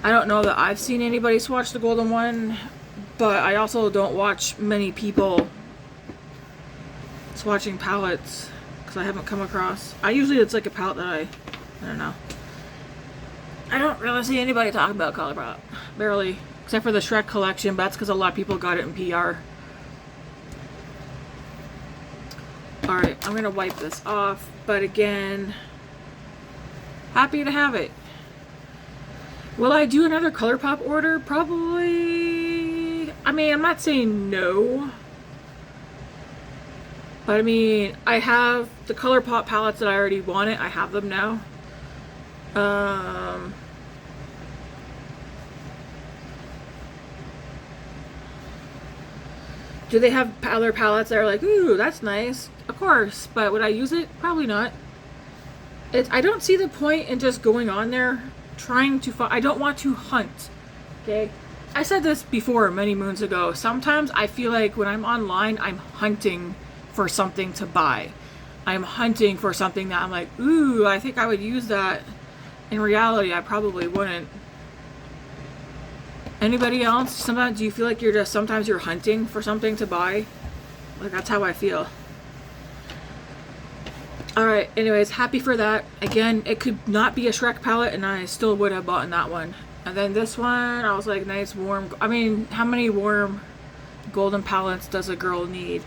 I don't know that I've seen anybody swatch the golden one, but I also don't watch many people swatching palettes because I haven't come across. It's like a palette that I don't know. I don't really see anybody talking about Colorpop, barely, except for the Shrek collection, but that's because a lot of people got it in PR. Alright, I'm gonna wipe this off, but again, happy to have it. Will I do another Colorpop order? Probably. I mean, I'm not saying no, but I mean, I have the Colorpop palettes that I already wanted. I have them now. Do they have other palettes that are like, ooh, that's nice? Of course, but would I use it? Probably not. I don't see the point in just going on there trying to find. I don't want to hunt. Okay? I said this before many moons ago. Sometimes I feel like when I'm online, I'm hunting for something to buy. I'm hunting for something that I'm like, ooh, I think I would use that. In reality, I probably wouldn't. Anybody else? Sometimes do you feel like sometimes you're hunting for something to buy? Like, that's how I feel. Alright, anyways, happy for that. Again, it could not be a Shrek palette and I still would have bought that one. And then this one, I was like, nice warm. I mean, how many warm golden palettes does a girl need?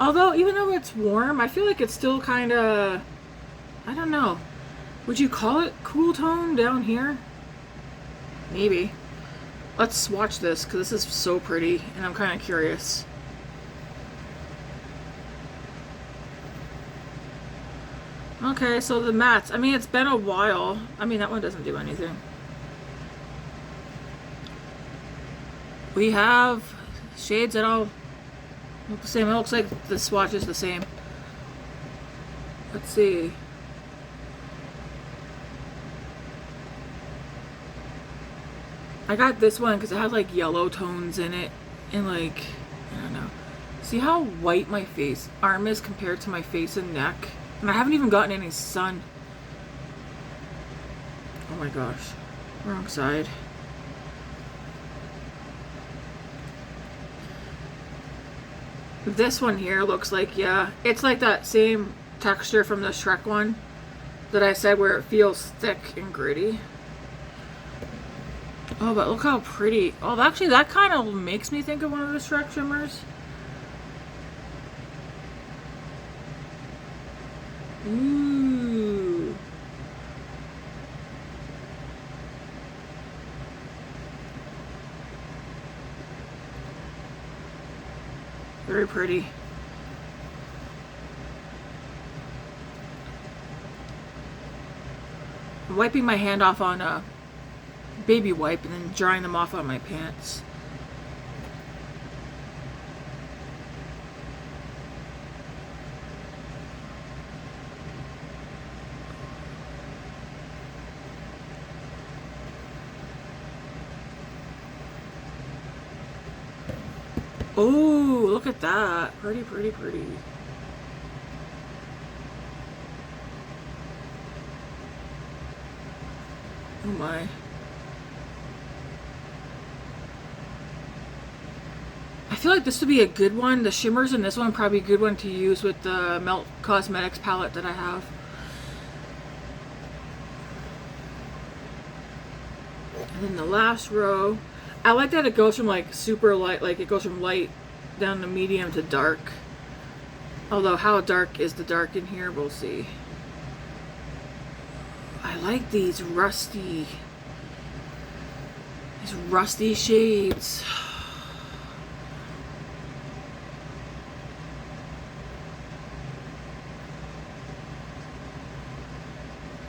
Although, even though it's warm, I feel like it's still kind of, I don't know. Would you call it cool tone down here? Maybe. Let's swatch this because this is so pretty and I'm kind of curious. Okay, so the mattes. I mean, it's been a while. I mean, that one doesn't do anything. We have shades that all look the same. It looks like the swatch is the same. Let's see. I got this one because it has like yellow tones in it and like, I don't know. See how white my arm is compared to my face and neck? And I haven't even gotten any sun. Oh my gosh. Wrong side. This one here looks like, yeah, it's like that same texture from the Shrek one that I said where it feels thick and gritty. Oh, but look how pretty. Oh, actually, that kind of makes me think of one of the Shrek shimmers. Ooh. Very pretty. I'm wiping my hand off on a baby wipe and then drying them off on my pants. Oh, look at that. Pretty, pretty, pretty. Oh my. I feel like this would be a good one. The shimmers in this one probably a good one to use with the Melt Cosmetics palette that I have. And then the last row, I like that it goes from like super light, like it goes from light down to medium to dark. Although how dark is the dark in here, we'll see. I like these rusty shades.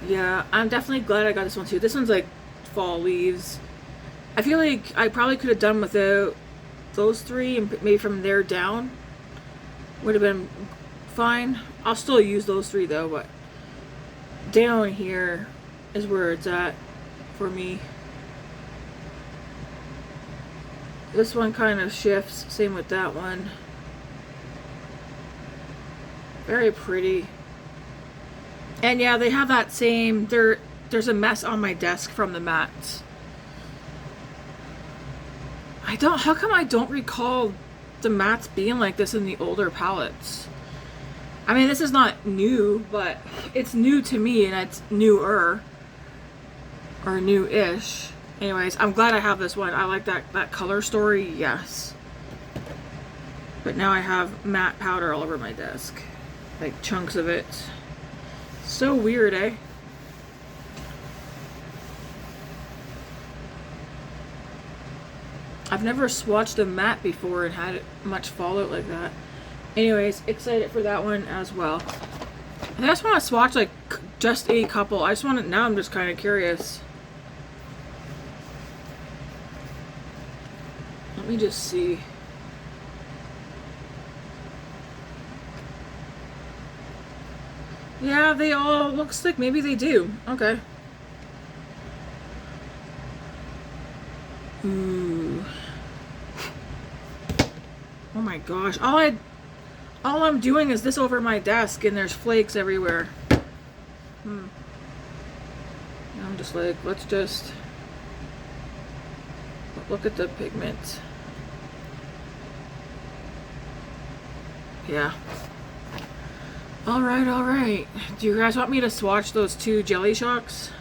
Yeah, I'm definitely glad I got this one too. This one's like fall leaves. I feel like I probably could have done without those three, and maybe from there down would have been fine. I'll still use those three though, but down here is where it's at for me. This one kind of shifts, same with that one. Very pretty. And yeah, they have that same, there's a mess on my desk from the mattes. How come I don't recall the mattes being like this in the older palettes? I mean, this is not new, but it's new to me, and it's newer. Or new-ish. Anyways, I'm glad I have this one. I like that color story, yes. But now I have matte powder all over my desk. Like, chunks of it. So weird, eh? I've never swatched a matte before and had much fallout like that. Anyways, excited for that one as well. I just want to swatch like just a couple. I just want to, now I'm just kind of curious. Let me just see. Yeah, they all, looks like maybe they do. Okay. Ooh. Oh my gosh. All I'm doing is this over my desk and there's flakes everywhere. I'm just like, let's just look at the pigment. Yeah. Alright, alright. Do you guys want me to swatch those two Jelly Shocks?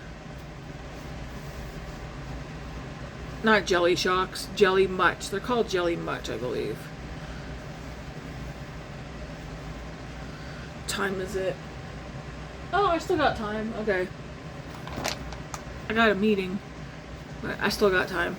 Not Jelly Shocks, Jelly Much. They're called Jelly Much, I believe. Time is it? Oh, I still got time. Okay. I got a meeting, but I still got time.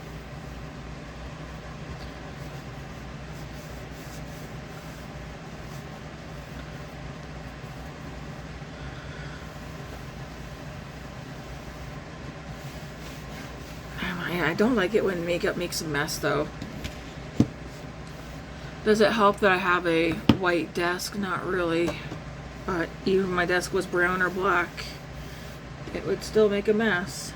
I don't like it when makeup makes a mess though. Does it help that I have a white desk? Not really. But even if my desk was brown or black, it would still make a mess.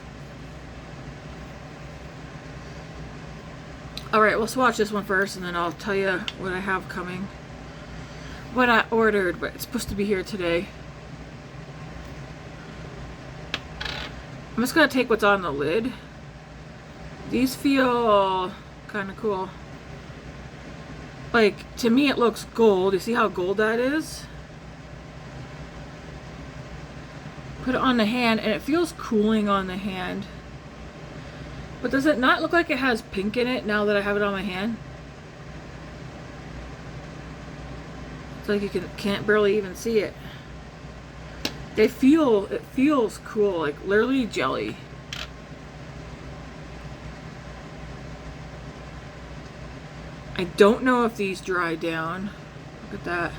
Alright, we'll swatch this one first and then I'll tell you what I have coming. What I ordered, but it's supposed to be here today. I'm just going to take what's on the lid. These feel kind of cool. Like, to me it looks gold. You see how gold that is? Put it on the hand and it feels cooling on the hand. But does it not look like it has pink in it now that I have it on my hand? It's like you can't barely even see it. It feels cool, like literally jelly. I don't know if these dry down. Look at that.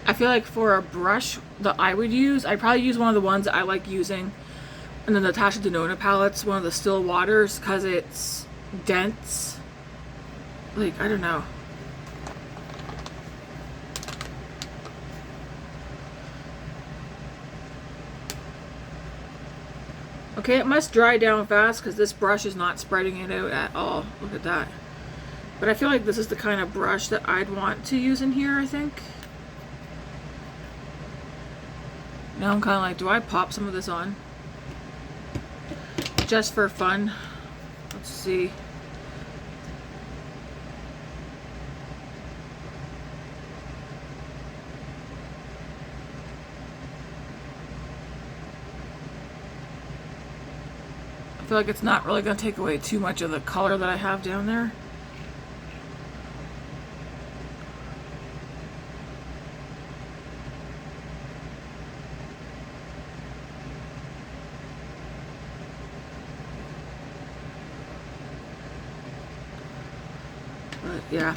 I feel like for a brush that I would use, I'd probably use one of the ones that I like using in the Natasha Denona palettes, one of the still waters, because it's dense. Like, I don't know. Okay, it must dry down fast because this brush is not spreading it out at all. Look at that. But I feel like this is the kind of brush that I'd want to use in here, I think. Now I'm kind of like, do I pop some of this on? Just for fun. Let's see. I feel like it's not really going to take away too much of the color that I have down there. But yeah.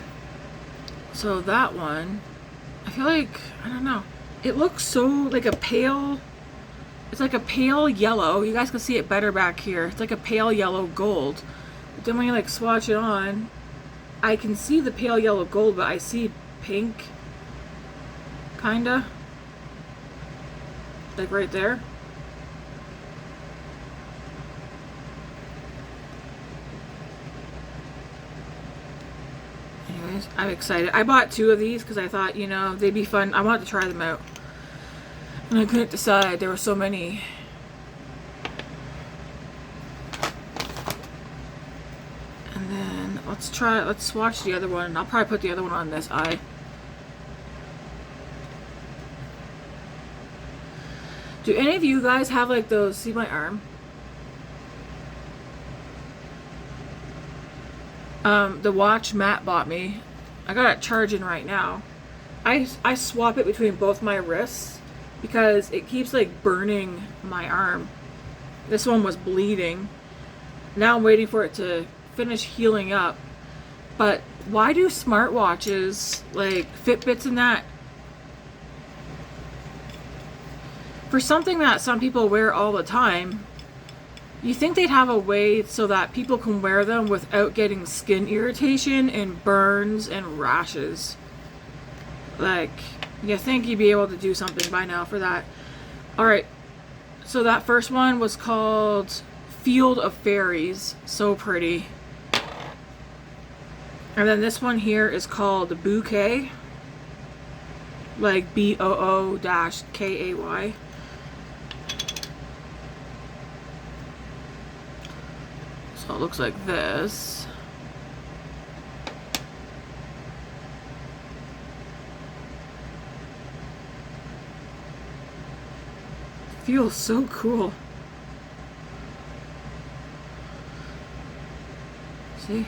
So that one, I feel like, I don't know. It looks so like a pale, it's like a pale yellow. You guys can see it better back here. It's like a pale yellow gold. But then when you like swatch it on, I can see the pale yellow gold, but I see pink. Kinda. Like right there. Anyways, I'm excited. I bought 2 of these because I thought, you know, they'd be fun. I wanted to try them out. And I couldn't decide. There were so many. And then let's swatch the other one. I'll probably put the other one on this eye. Do any of you guys have like those, see my arm? The watch Matt bought me. I got it charging right now. I swap it between both my wrists because it keeps like burning my arm. This one was bleeding. Now I'm waiting for it to finish healing up. But why do smartwatches, like Fitbits and that, for something that some people wear all the time, you think they'd have a way so that people can wear them without getting skin irritation and burns and rashes. Like, you think you'd be able to do something by now for that. Alright, so that first one was called Field of Fairies. So pretty. And then this one here is called Bouquet. Like BOO-KAY. So it looks like this. Feels so cool. See?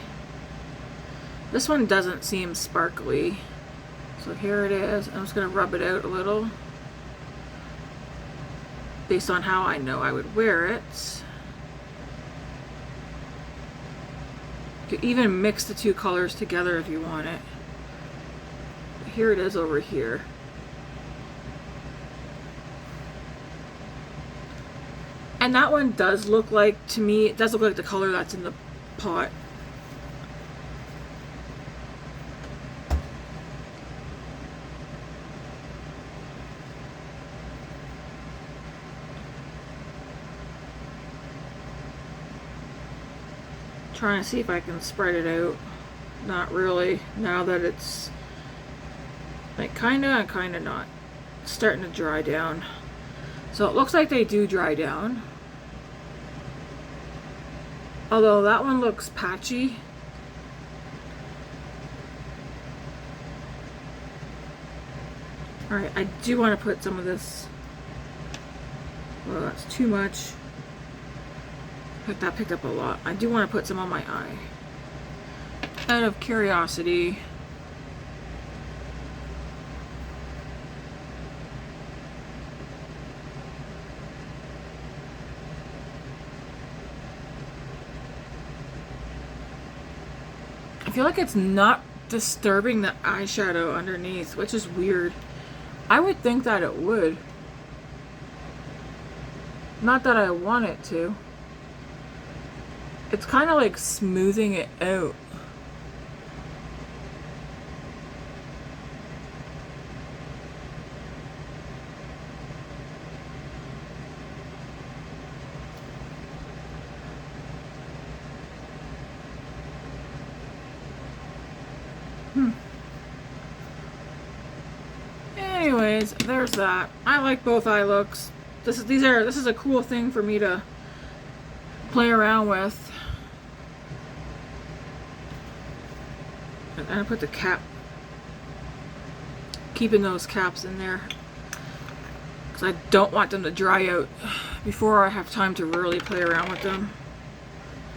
This one doesn't seem sparkly. So here it is. I'm just going to rub it out a little. Based on how I know I would wear it. You could even mix the 2 colors together if you want it. But here it is over here. And that one does look like, to me, it does look like the color that's in the pot. Trying to see if I can spread it out. Not really, now that it's like kinda and kinda not. It's starting to dry down. So it looks like they do dry down. Although that one looks patchy. Alright, I do want to put some of this. Well, that's too much. That picked up a lot. I do want to put some on my eye. Out of curiosity. I feel like it's not disturbing the eyeshadow underneath, which is weird. I would think that it would. Not that I want it to. It's kind of like smoothing it out. Anyways, there's that. I like both eye looks. This is a cool thing for me to play around with. I'm gonna put the cap, keeping those caps in there because I don't want them to dry out before I have time to really play around with them.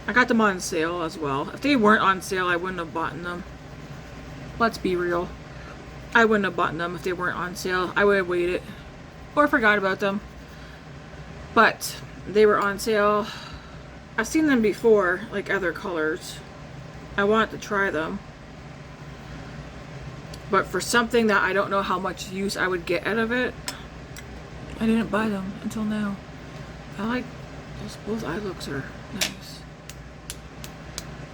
I got them on sale as well. If they weren't on sale, I wouldn't have bought them. Let's be real. I wouldn't have bought them if they weren't on sale. I would have waited or forgot about them. But they were on sale. I've seen them before, like other colors. I want to try them. But for something that I don't know how much use I would get out of it, I didn't buy them until now. I like those, both eye looks are nice.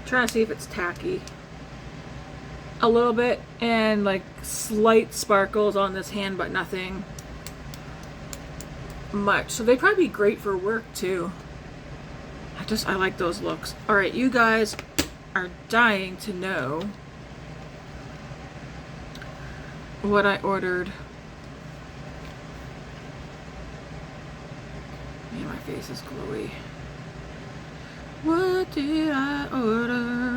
Trying to see if it's tacky. A little bit, and like slight sparkles on this hand, but nothing much. So they'd probably be great for work too. I like those looks. Alright, you guys are dying to know what I ordered. Man, my face is glowy. What did I order?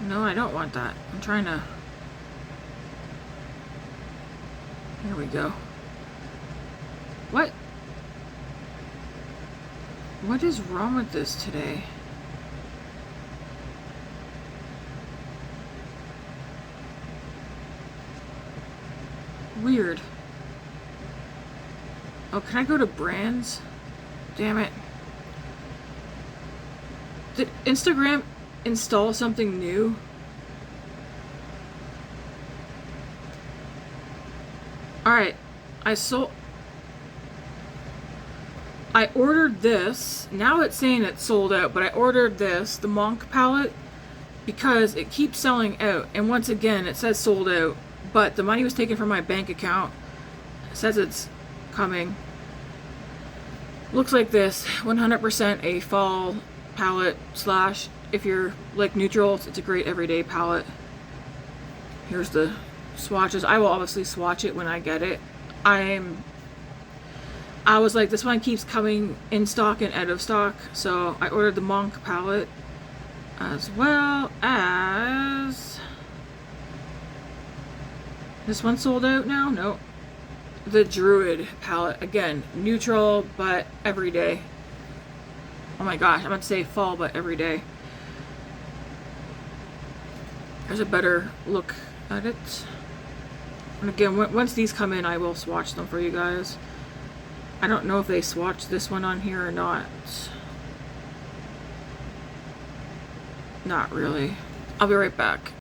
No, I don't want that. I'm trying to... Here we go. What? What is wrong with this today? Weird. Oh, can I go to brands? Damn it. Did Instagram install something new? Alright, I ordered this. Now it's saying it's sold out, but I ordered this, the Monk palette, because it keeps selling out. And once again, it says sold out, but the money was taken from my bank account. It says it's coming. Looks like this, 100% a fall palette slash, if you're like neutrals, it's a great everyday palette. Here's the swatches. I will obviously swatch it when I get it. I was like, this one keeps coming in stock and out of stock, so I ordered the Monk palette as well as this one. Sold out now? Nope. The Druid palette, again, neutral but everyday. Oh my gosh, I'm about to say fall but everyday. There's a better look at it. And again, once these come in, I will swatch them for you guys. I don't know if they swatched this one on here or not. Not really. I'll be right back.